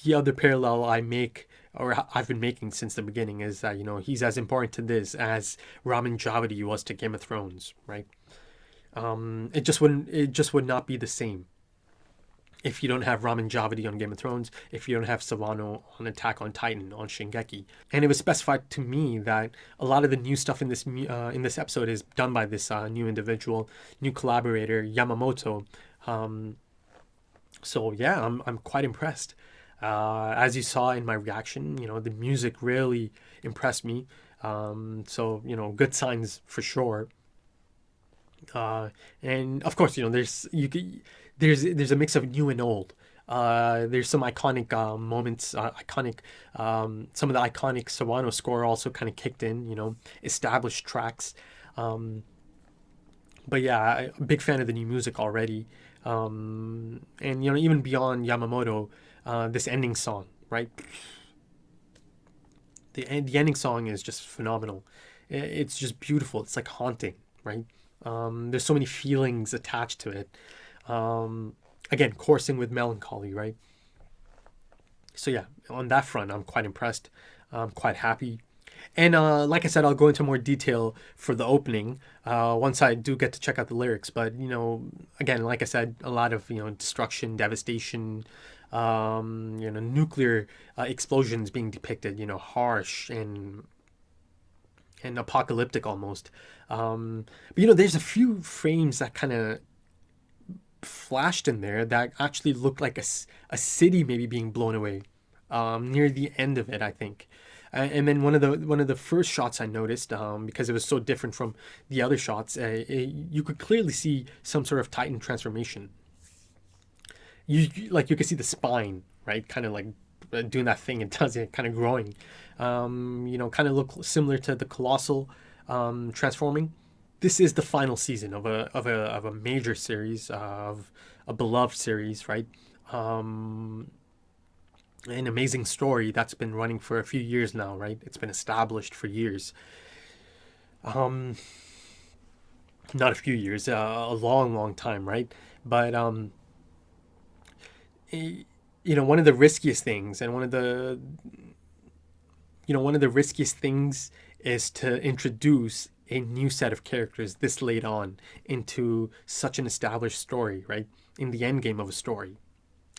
the other parallel I make, or I've been making since the beginning, is that, he's as important to this as Ramen Javadi was to Game of Thrones, right? It just would not be the same if you don't have Ramen Javadi on Game of Thrones, if you don't have Sawano on Attack on Titan, on Shingeki. And it was specified to me that a lot of the new stuff in this episode is done by this new individual, new collaborator, Yamamoto. So yeah, I'm quite impressed. As you saw in my reaction, the music really impressed me. So good signs for sure. And of course, there's a mix of new and old. There's some iconic moments, some of the iconic Sawano score also kind of kicked in, established tracks. But yeah, I'm a big fan of the new music already. And even beyond Yamamoto, this ending song, right? The ending song is just phenomenal. It's just beautiful. It's like haunting, right? There's so many feelings attached to it. Again, coursing with melancholy, right? So yeah, on that front, I'm quite impressed. I'm quite happy. And like I said, I'll go into more detail for the opening once I do get to check out the lyrics. But, again, like I said, a lot of, destruction, devastation, nuclear explosions being depicted, harsh and apocalyptic almost. But, there's a few frames that kind of flashed in there that actually looked like a city maybe being blown away near the end of it, I think. And then one of the first shots I noticed, because it was so different from the other shots, you could clearly see some sort of Titan transformation. You could see the spine, right, kind of like doing that thing it does, it kind of growing. Kind of look similar to the Colossal transforming. This is the final season of a major series, of a beloved series, right? An amazing story that's been running for a few years now, right? It's been established for years. Not a few years, a long time, right? But one of the riskiest things, and one of the riskiest things is to introduce a new set of characters this late on into such an established story, right? In the end game of a story.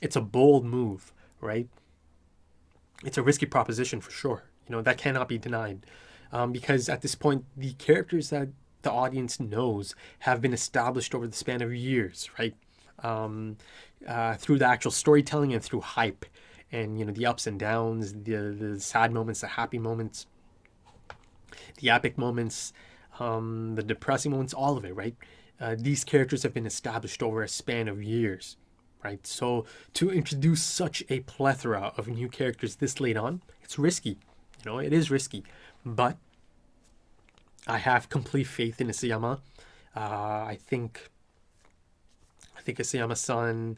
It's a bold move, right? It's a risky proposition for sure. That cannot be denied. Because at this point, the characters that the audience knows have been established over the span of years, right? Through the actual storytelling and through hype and, the ups and downs, the sad moments, the happy moments, the epic moments, the depressing moments, all of it, right? These characters have been established over a span of years. Right? So to introduce such a plethora of new characters this late on, it's risky. It is risky. But I have complete faith in Isayama. I think Isayama-san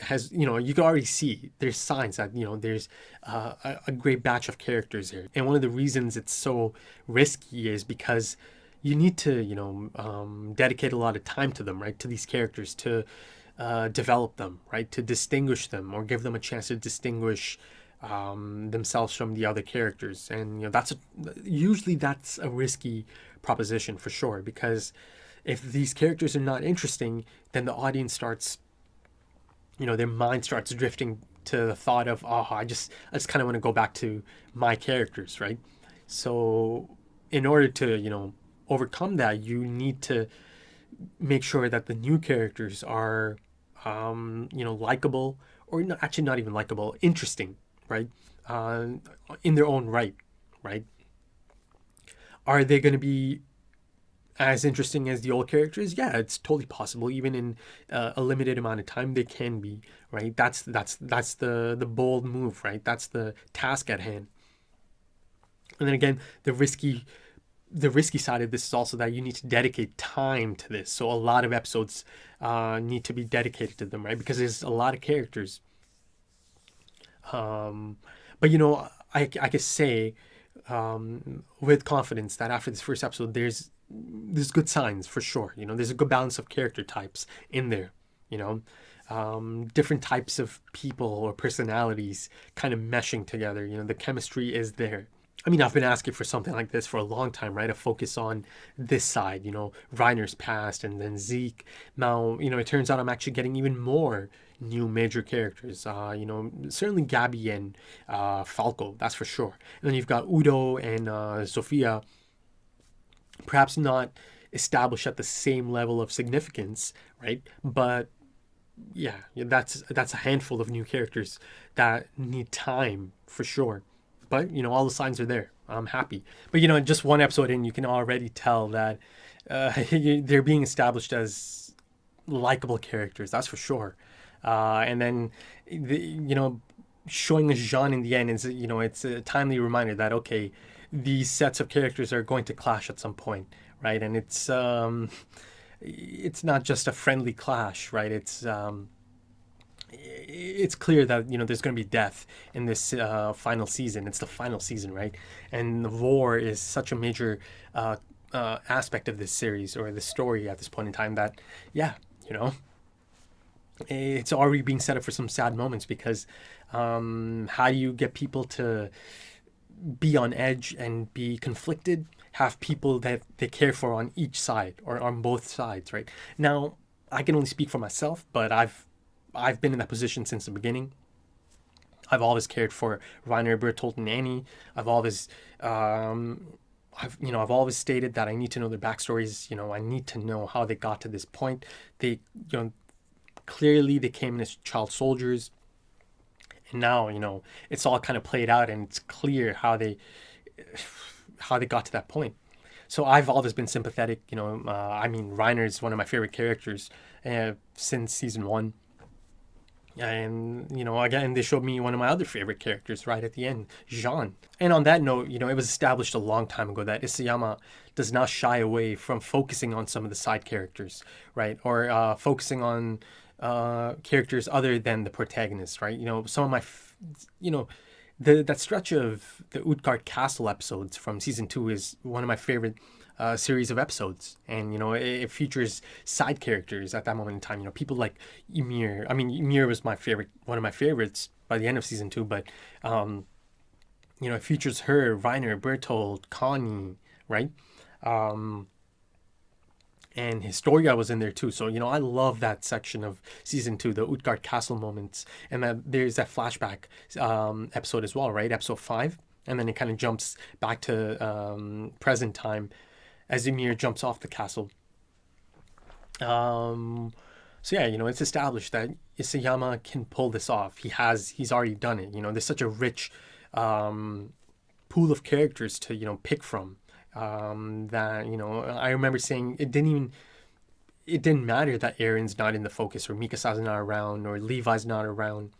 has, you can already see there's signs that, there's a great batch of characters here. And one of the reasons it's so risky is because you need to, dedicate a lot of time to them, right? To these characters, to develop them, right? To distinguish them or give them a chance to distinguish themselves from the other characters. And, usually that's a risky proposition for sure, because if these characters are not interesting, then the audience starts, their mind starts drifting to the thought of, oh, I just kind of want to go back to my characters, right? So in order to, you know, overcome that, you need to make sure that the new characters are, you know, likable, or not, actually not even likable, interesting, right? In their own right, right? Are they going to be as interesting as the old characters? Yeah, it's totally possible. Even in a limited amount of time, they can be, right? That's the bold move, right? That's the task at hand. And then again, the risky side of this is also that you need to dedicate time to this. So a lot of episodes need to be dedicated to them, right? Because there's a lot of characters. But you know, I could say with confidence that after this first episode, there's good signs for sure. You know, there's a good balance of character types in there. You know, different types of people or personalities kind of meshing together. You know, the chemistry is there. I mean, I've been asking for something like this for a long time, right? A focus on this side, you know, Reiner's past and then Zeke. Now, you know, it turns out I'm actually getting even more new major characters. You know, certainly Gabby and Falco, that's for sure. And then you've got Udo and Sophia, perhaps not established at the same level of significance, right? But yeah, that's a handful of new characters that need time for sure. But, you know, all the signs are there. I'm happy. But, you know, just one episode in, you can already tell that they're being established as likable characters. That's for sure. And then, you know, showing us Jean in the end is, you know, it's a timely reminder that, okay, these sets of characters are going to clash at some point, right? And it's not just a friendly clash, right? It's clear that, you know, there's going to be death in this final season. It's the final season, right? And the war is such a major aspect of this series or the story at this point in time that, yeah, you know, it's already being set up for some sad moments because how do you get people to be on edge and be conflicted? Have people that they care for on each side or on both sides, right? Now, I can only speak for myself, but I've been in that position since the beginning. I've always cared for Reiner, Bertolt, and Annie. I've always stated that I need to know their backstories. You know, I need to know how they got to this point. They, you know, clearly they came in as child soldiers, and now, you know, it's all kind of played out, and it's clear how they got to that point. So I've always been sympathetic. You know, I mean, Reiner is one of my favorite characters since season 1. And, you know, again, they showed me one of my other favorite characters right at the end, Jean. And on that note, you know, it was established a long time ago that Isayama does not shy away from focusing on some of the side characters, right? Or focusing on characters other than the protagonist, right? You know, some of my, that stretch of the Utgard Castle episodes from season 2 is one of my favorite series of episodes, and you know, it features side characters at that moment in time. You know, people like Ymir. I mean, Ymir was one of my favorites by the end of season 2, but you know, it features her, Reiner, Bertolt, Connie, right? And Historia was in there too. So, you know, I love that section of season 2, the Utgard Castle moments, and there's that flashback episode as well, right? Episode 5, and then it kind of jumps back to present time as Ymir jumps off the castle. So yeah, you know, it's established that Isayama can pull this off. He's already done it. You know, there's such a rich pool of characters to, you know, pick from, that, you know, I remember saying it didn't matter that Aaron's not in the focus, or Mikasa's not around, or Levi's not around.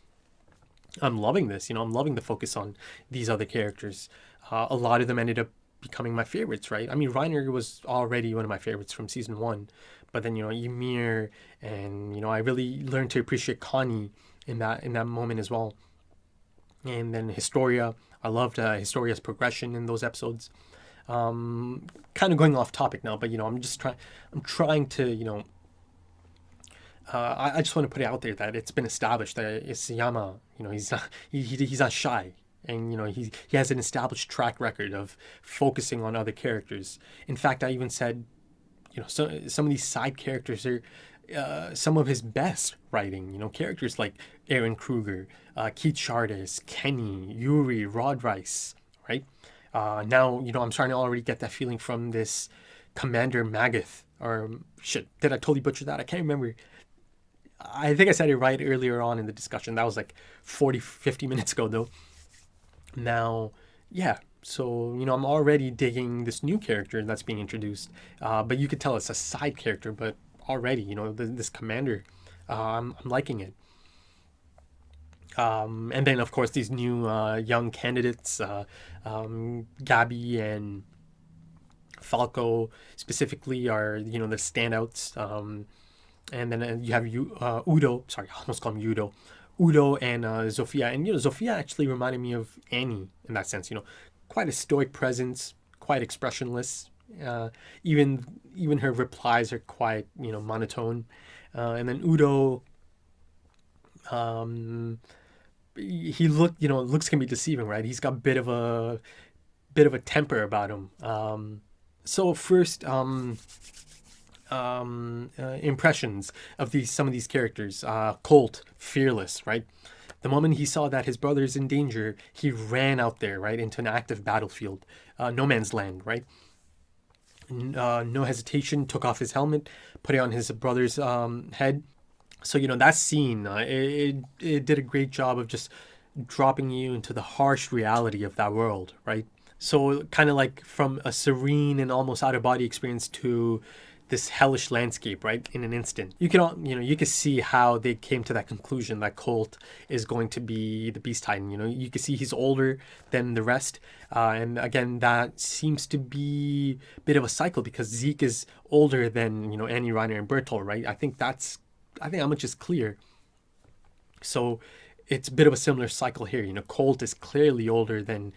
I'm loving this. You know, I'm loving the focus on these other characters. A lot of them ended up becoming my favorites, right? I mean, Reiner was already one of my favorites from season 1, but then, you know, Ymir, and, you know, I really learned to appreciate Connie in that moment as well. And then Historia, I loved Historia's progression in those episodes. Kind of going off topic now, but, you know, I'm trying to, you know, I just want to put it out there that it's been established that Isayama, you know, he's not shy. And, you know, he has an established track record of focusing on other characters. In fact, I even said, you know, some of these side characters some of his best writing. Characters like Aaron Kruger, Keith Chardas, Kenny, Yuri, Rod Rice, right? Now, I'm starting to already get that feeling from this Commander Magath, or shit, did I totally butcher that? I can't remember. I think I said it right earlier on in the discussion. That was like 50 minutes ago though. Now, yeah, so, I'm already digging this new character that's being introduced. But you could tell it's a side character, but already, this commander, I'm liking it. And then, of course, these new young candidates, Gabby and Falco specifically are, the standouts. And then you have Udo. Sorry, I almost called him Udo. Udo and Zofia. And, Zofia actually reminded me of Annie in that sense. Quite a stoic presence, quite expressionless. Even her replies are quite, monotone. And then Udo, he looks can be deceiving, right? He's got a bit of a temper about him. So first, impressions of some of these characters. Colt, fearless, right? The moment he saw that his brother is in danger, he ran out there, right, into an active battlefield, no man's land, right? No hesitation, took off his helmet, put it on his brother's head. So, that scene, it did a great job of just dropping you into the harsh reality of that world, right? So kind of like from a serene and almost out-of-body experience to this hellish landscape, right, in an instant. You can see how they came to that conclusion that Colt is going to be the Beast Titan. You can see he's older than the rest. And again, that seems to be a bit of a cycle because Zeke is older than, Annie, Reiner, and Bertolt, right? I think how much is clear. So it's a bit of a similar cycle here. Colt is clearly older than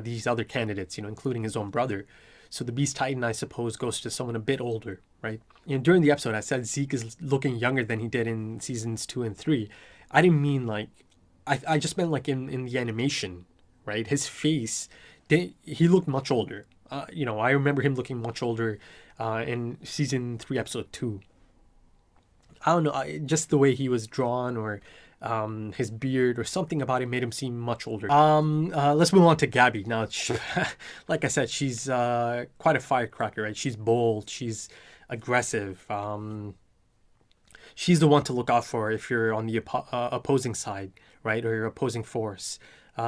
these other candidates, including his own brother. So the Beast Titan, I suppose, goes to someone a bit older, right? During the episode, I said Zeke is looking younger than he did in seasons 2 and 3. I didn't mean like, I just meant like in the animation, right? His face, he looked much older. I remember him looking much older in season 3, episode 2. I don't know, just the way he was drawn or his beard or something about it made him seem much older. Let's move on to Gabby. Now, like I said, she's quite a firecracker, right? She's bold, she's aggressive. She's the one to look out for if you're on the opposing side, right? Or your opposing force.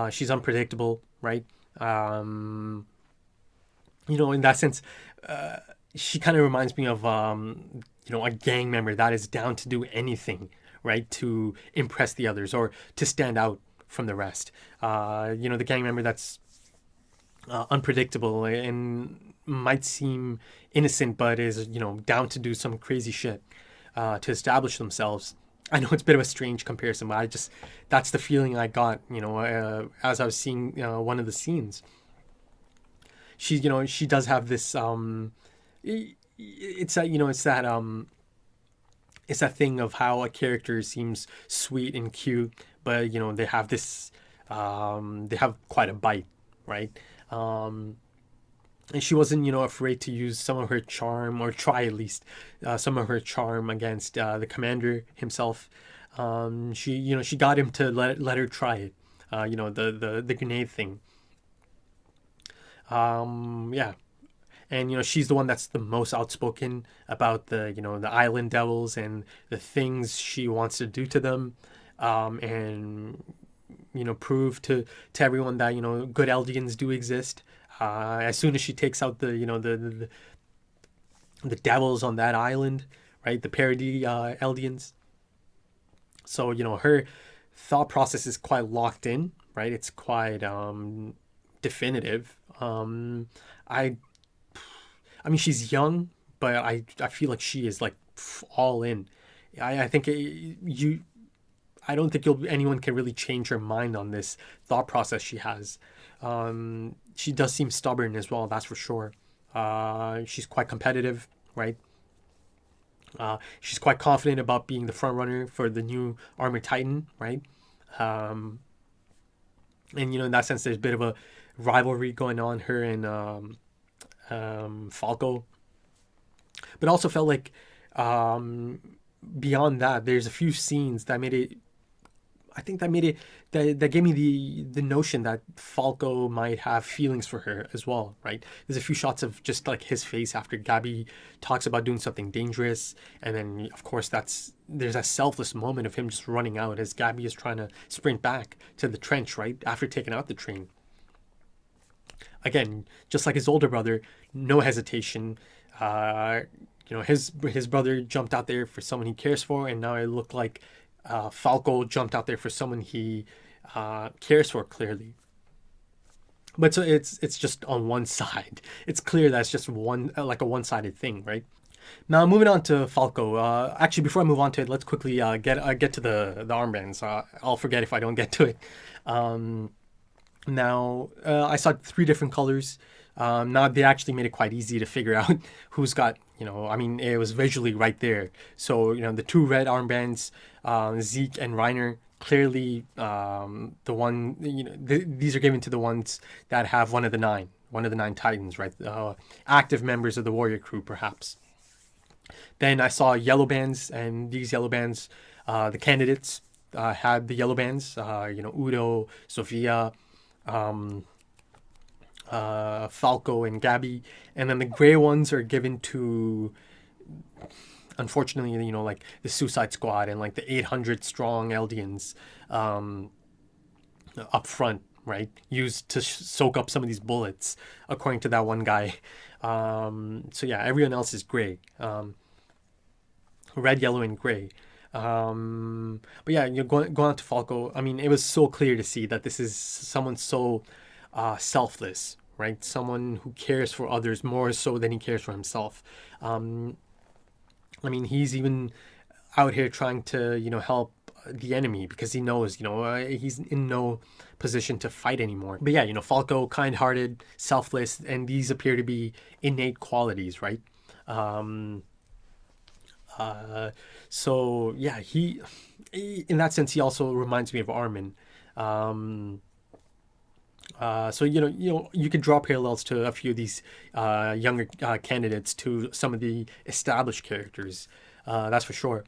She's unpredictable, right? In that sense, she kind of reminds me of, a gang member that is down to do anything, right, to impress the others or to stand out from the rest. The gang member that's unpredictable and might seem innocent, but is, down to do some crazy shit to establish themselves. I know it's a bit of a strange comparison, but that's the feeling I got, as I was seeing one of the scenes. She does have this, it's that thing of how a character seems sweet and cute, but they have this, they have quite a bite, right? And she wasn't, afraid to use some of her charm, or try at least some of her charm against the commander himself. She got him to let her try it, the grenade thing. Yeah. And, she's the one that's the most outspoken about the, the island devils and the things she wants to do to them. And, prove to everyone that, good Eldians do exist. As soon as she takes out the devils on that island, right? The parody Eldians. So, her thought process is quite locked in, right? It's quite definitive. I mean, she's young, but I feel like she is like all in. I think I don't think anyone can really change her mind on this thought process she has. She does seem stubborn as well, that's for sure. She's quite competitive, right? She's quite confident about being the front runner for the new Armored Titan, right? And in that sense, there's a bit of a rivalry going on, her and Falco, but also felt like beyond that, there's a few scenes that made it. I think that made it that gave me the notion that Falco might have feelings for her as well, right? There's a few shots of just like his face after Gabby talks about doing something dangerous, and then of course there's that selfless moment of him just running out as Gabby is trying to sprint back to the trench, right, after taking out the train. Again, just like his older brother, no hesitation. His brother jumped out there for someone he cares for, and now it looked like Falco jumped out there for someone he cares for, clearly. But so it's just on one side. It's clear that it's just a one-sided thing, right? Now moving on to Falco. Actually, before I move on to it, let's quickly get to the armbands. I'll forget if I don't get to it. Now I saw 3 different colors. Now they actually made it quite easy to figure out who's got, it was visually right there. So, the 2 red armbands, Zeke and Reiner, clearly the one, these are given to the ones that have one of the 9 Titans, right? Active members of the warrior crew, perhaps. Then I saw yellow bands, and these yellow bands, the candidates had the yellow bands, Udo, Sophia, Falco and Gabby, and then the gray ones are given to, unfortunately, like the Suicide Squad and like the 800 strong Eldians up front, right, used to soak up some of these bullets, according to that one guy. So yeah, everyone else is gray, red, yellow, and gray. But yeah, going on to Falco, it was so clear to see that this is someone so selfless, right? Someone who cares for others more so than he cares for himself. He's even out here trying to, help the enemy because he knows, he's in no position to fight anymore. But yeah, Falco, kind-hearted, selfless, and these appear to be innate qualities, right? So yeah, he, in that sense, he also reminds me of Armin. So you could draw parallels to a few of these younger candidates to some of the established characters. That's for sure.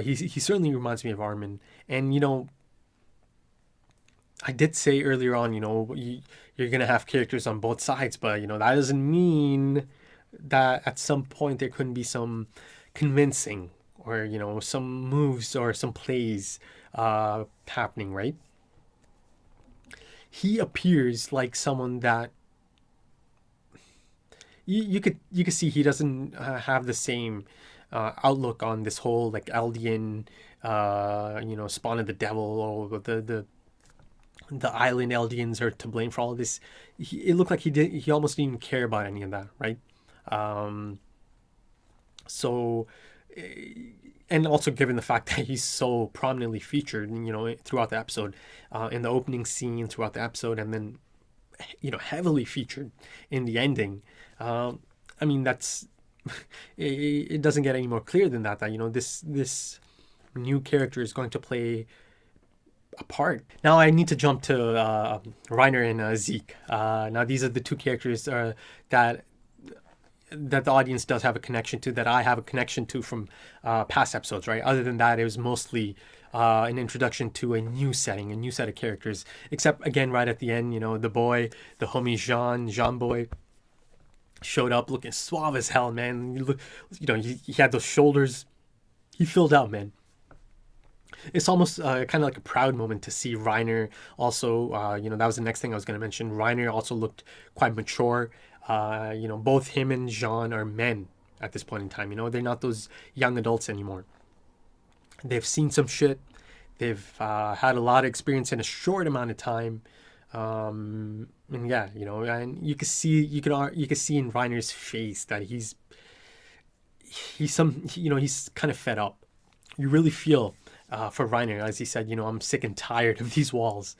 He certainly reminds me of Armin, and I did say earlier on, you're gonna have characters on both sides, but that doesn't mean that at some point there couldn't be some convincing or some moves or some plays happening, right? He appears like someone that you could see he doesn't have the same outlook on this whole like Eldian spawn of the devil, or the island Eldians are to blame for all of this. It looked like he almost didn't even care about any of that, right? So, and also given the fact that he's so prominently featured, throughout the episode, in the opening scene, throughout the episode, and then, heavily featured in the ending. That's it doesn't get any more clear than that. That this new character is going to play a part. Now I need to jump to Reiner and Zeke. Now these are the 2 characters that the audience does have a connection to, that I have a connection to from past episodes, right? Other than that, it was mostly an introduction to a new setting, a new set of characters. Except, again, right at the end, the boy, the homie Jean boy, showed up looking suave as hell, man. He had those shoulders. He filled out, man. It's almost kind of like a proud moment to see Reiner also, that was the next thing I was going to mention. Reiner also looked quite mature. Both him and Jean are men at this point in time. They're not those young adults anymore. They've seen some shit. They've had a lot of experience in a short amount of time. And yeah, and you can see in Reiner's face that he's kind of fed up. You really feel for Reiner, as he said, I'm sick and tired of these walls.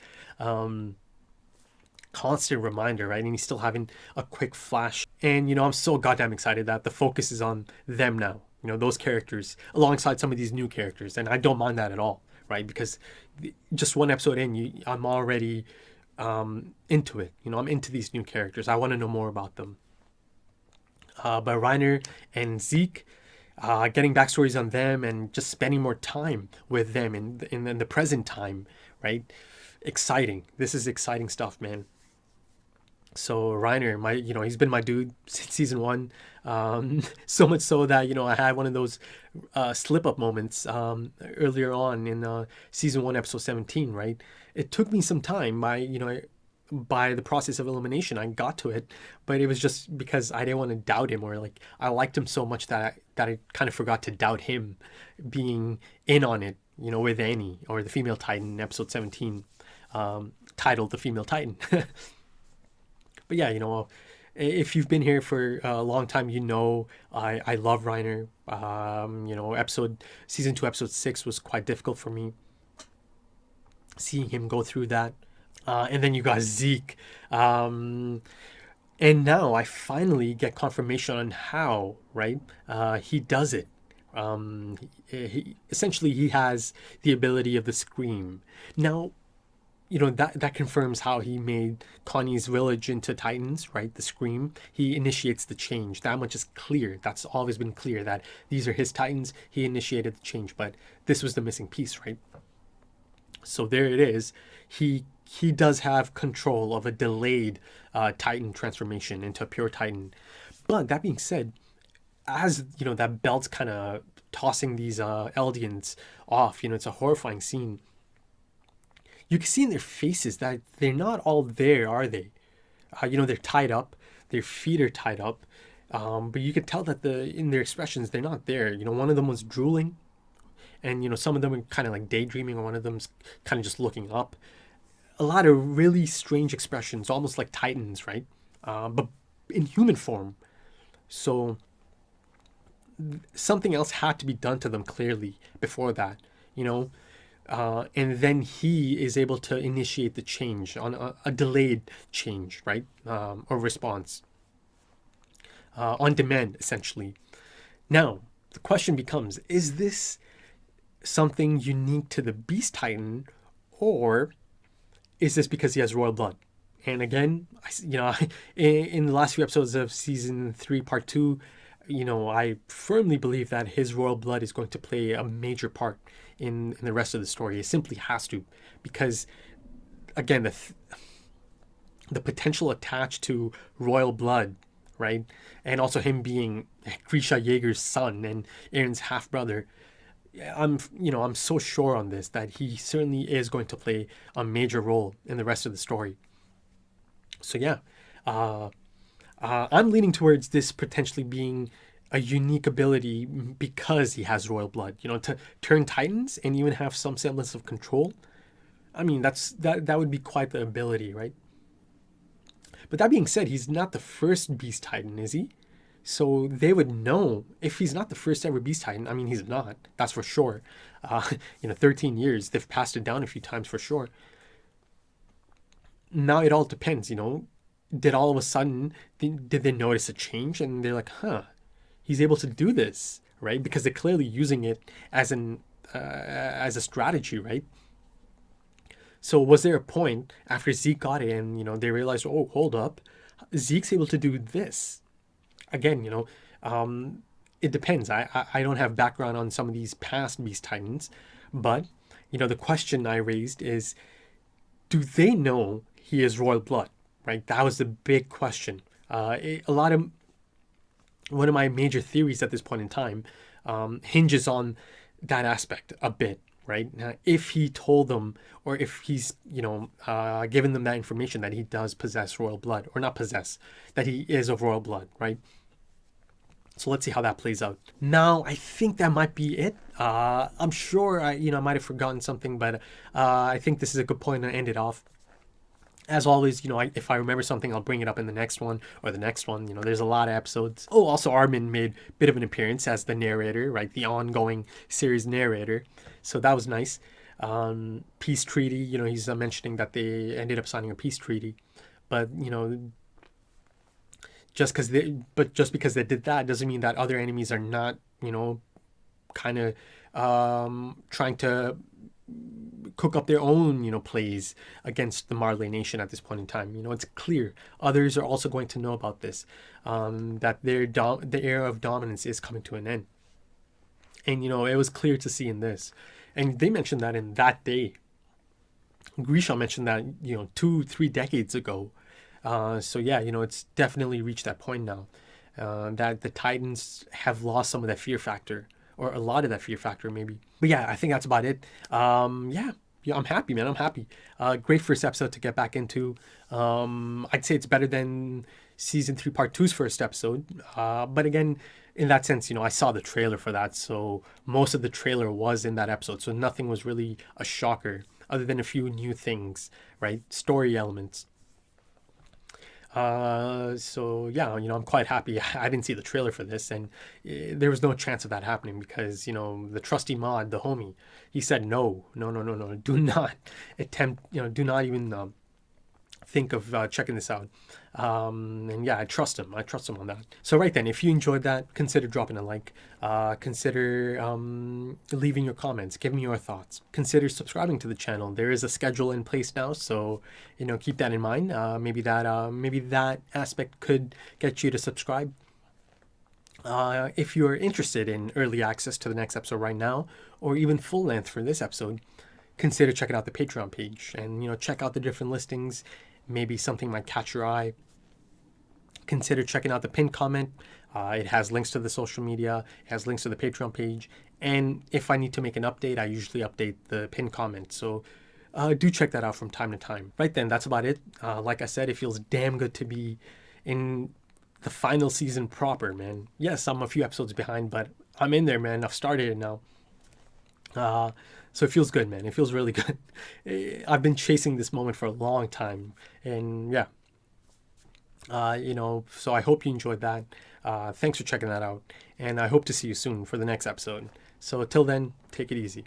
Constant reminder, right? And he's still having a quick flash. And, I'm so goddamn excited that the focus is on them now. Those characters alongside some of these new characters. And I don't mind that at all, right? Because just one episode in, I'm already into it. I'm into these new characters. I want to know more about them. But Reiner and Zeke, getting backstories on them and just spending more time with them in the present time, right? Exciting. This is exciting stuff, man. So Reiner, he's been my dude since season 1. So much so that, I had one of those slip up moments earlier on in season 1, episode 17, right? It took me some time by the process of elimination. I got to it, but it was just because I didn't want to doubt him, or like I liked him so much that I kind of forgot to doubt him being in on it, with Annie, or the female Titan in episode 17, titled The Female Titan. But yeah, if you've been here for a long time, I love Reiner. Season 2, episode 6 was quite difficult for me, seeing him go through that. And then you got Zeke. And now I finally get confirmation on how, right? He does it. Essentially, he has the ability of the Scream. Now, that confirms how he made Connie's village into Titans, right? The Scream. He initiates the change. That much is clear. That's always been clear, that these are his Titans. He initiated the change, but this was the missing piece, right? So there it is. He does have control of a delayed Titan transformation into a pure Titan. But that being said, as that belt's kind of tossing these Eldians off, it's a horrifying scene. You can see in their faces that they're not all there, are they? They're tied up. Their feet are tied up. But you could tell that in their expressions, they're not there. One of them was drooling. And, some of them are kind of like daydreaming. Or one of them's kind of just looking up. A lot of really strange expressions, almost like Titans, right? But in human form. So something else had to be done to them clearly before that, and then he is able to initiate the change on a delayed change, right? Or response. On demand, essentially. Now, the question becomes, is this something unique to the Beast Titan, or is this because he has royal blood? And again, in the last few episodes of season 3, part 2, I firmly believe that his royal blood is going to play a major part in the rest of the story. It simply has to, because again, the potential attached to royal blood, right? And also him being Grisha Yeager's son and Aaron's half brother. I'm so sure on this that he certainly is going to play a major role in the rest of the story. So yeah, I'm leaning towards this potentially being a unique ability because he has royal blood. To turn Titans and even have some semblance of control. I mean, that would be quite the ability, right? But that being said, he's not the first Beast Titan, is he? So they would know if he's not the first ever Beast Titan. I mean, he's not. That's for sure. 13 years. They've passed it down a few times for sure. Now it all depends, Did all of a sudden, did they notice a change? And they're like, he's able to do this, right? Because they're clearly using it as a strategy, right? So was there a point after Zeke got it and, they realized, oh, hold up, Zeke's able to do this? Again, it depends. I don't have background on some of these past Beast Titans, but, the question I raised is, do they know he is royal blood, right? That was the big question. One of my major theories at this point in time hinges on that aspect a bit, right? Now, if he told them, or if he's, given them that information that he does possess royal blood, or not possess, that he is of royal blood, right? So let's see how that plays out. Now, I think that might be it. I'm sure I might have forgotten something, but I think this is a good point to end it off. As always, if I remember something, I'll bring it up in the next one or the next one. There's a lot of episodes. Oh, also Armin made a bit of an appearance as the narrator, right? The ongoing series narrator. So that was nice. Peace treaty, he's mentioning that they ended up signing a peace treaty. But, just because they did that doesn't mean that other enemies are not, kind of trying to cook up their own, plays against the Marley Nation at this point in time. It's clear others are also going to know about this, that the era of dominance is coming to an end. And, you know, it was clear to see in this. And they mentioned that in that day. Grisha mentioned that, you know, 2-3 decades ago. So yeah, you know, it's definitely reached that point now. That the Titans have lost some of that fear factor, or a lot of that fear factor maybe. But yeah, I think that's about it. Yeah, I'm happy, man. I'm happy. Great first episode to get back into. I'd say it's better than season 3 part 2's first episode. But again, in that sense, you know, I saw the trailer for that, so most of the trailer was in that episode, so nothing was really a shocker other than a few new things, right? Story elements. So yeah, you know, I'm quite happy. I didn't see the trailer for this, and there was no chance of that happening because, you know, the trusty mod, the homie, he said no, do not attempt, you know, do not even think of checking this out. And yeah, I trust him on that. So right then, if you enjoyed that, consider dropping a like, consider leaving your comments, giving your thoughts, consider subscribing to the channel. There is a schedule in place now, so, you know, keep that in mind. Maybe that aspect could get you to subscribe. If you're interested in early access to the next episode right now, or even full length for this episode, consider checking out the Patreon page and, you know, check out the different listings. Maybe something might catch your eye. Consider checking out the pinned comment. It has links to the social media, it has links to the Patreon page, and if I need to make an update, I usually update the pinned comment. So do check that out from time to time. Right then, that's about it. Like I said, it feels damn good to be in the final season proper, man. Yes, I'm a few episodes behind, but I'm in there, man. I've started it now. So it feels good, man. It feels really good. I've been chasing this moment for a long time, and yeah. You know, so I hope you enjoyed that. Thanks for checking that out, and I hope to see you soon for the next episode. So till then, take it easy.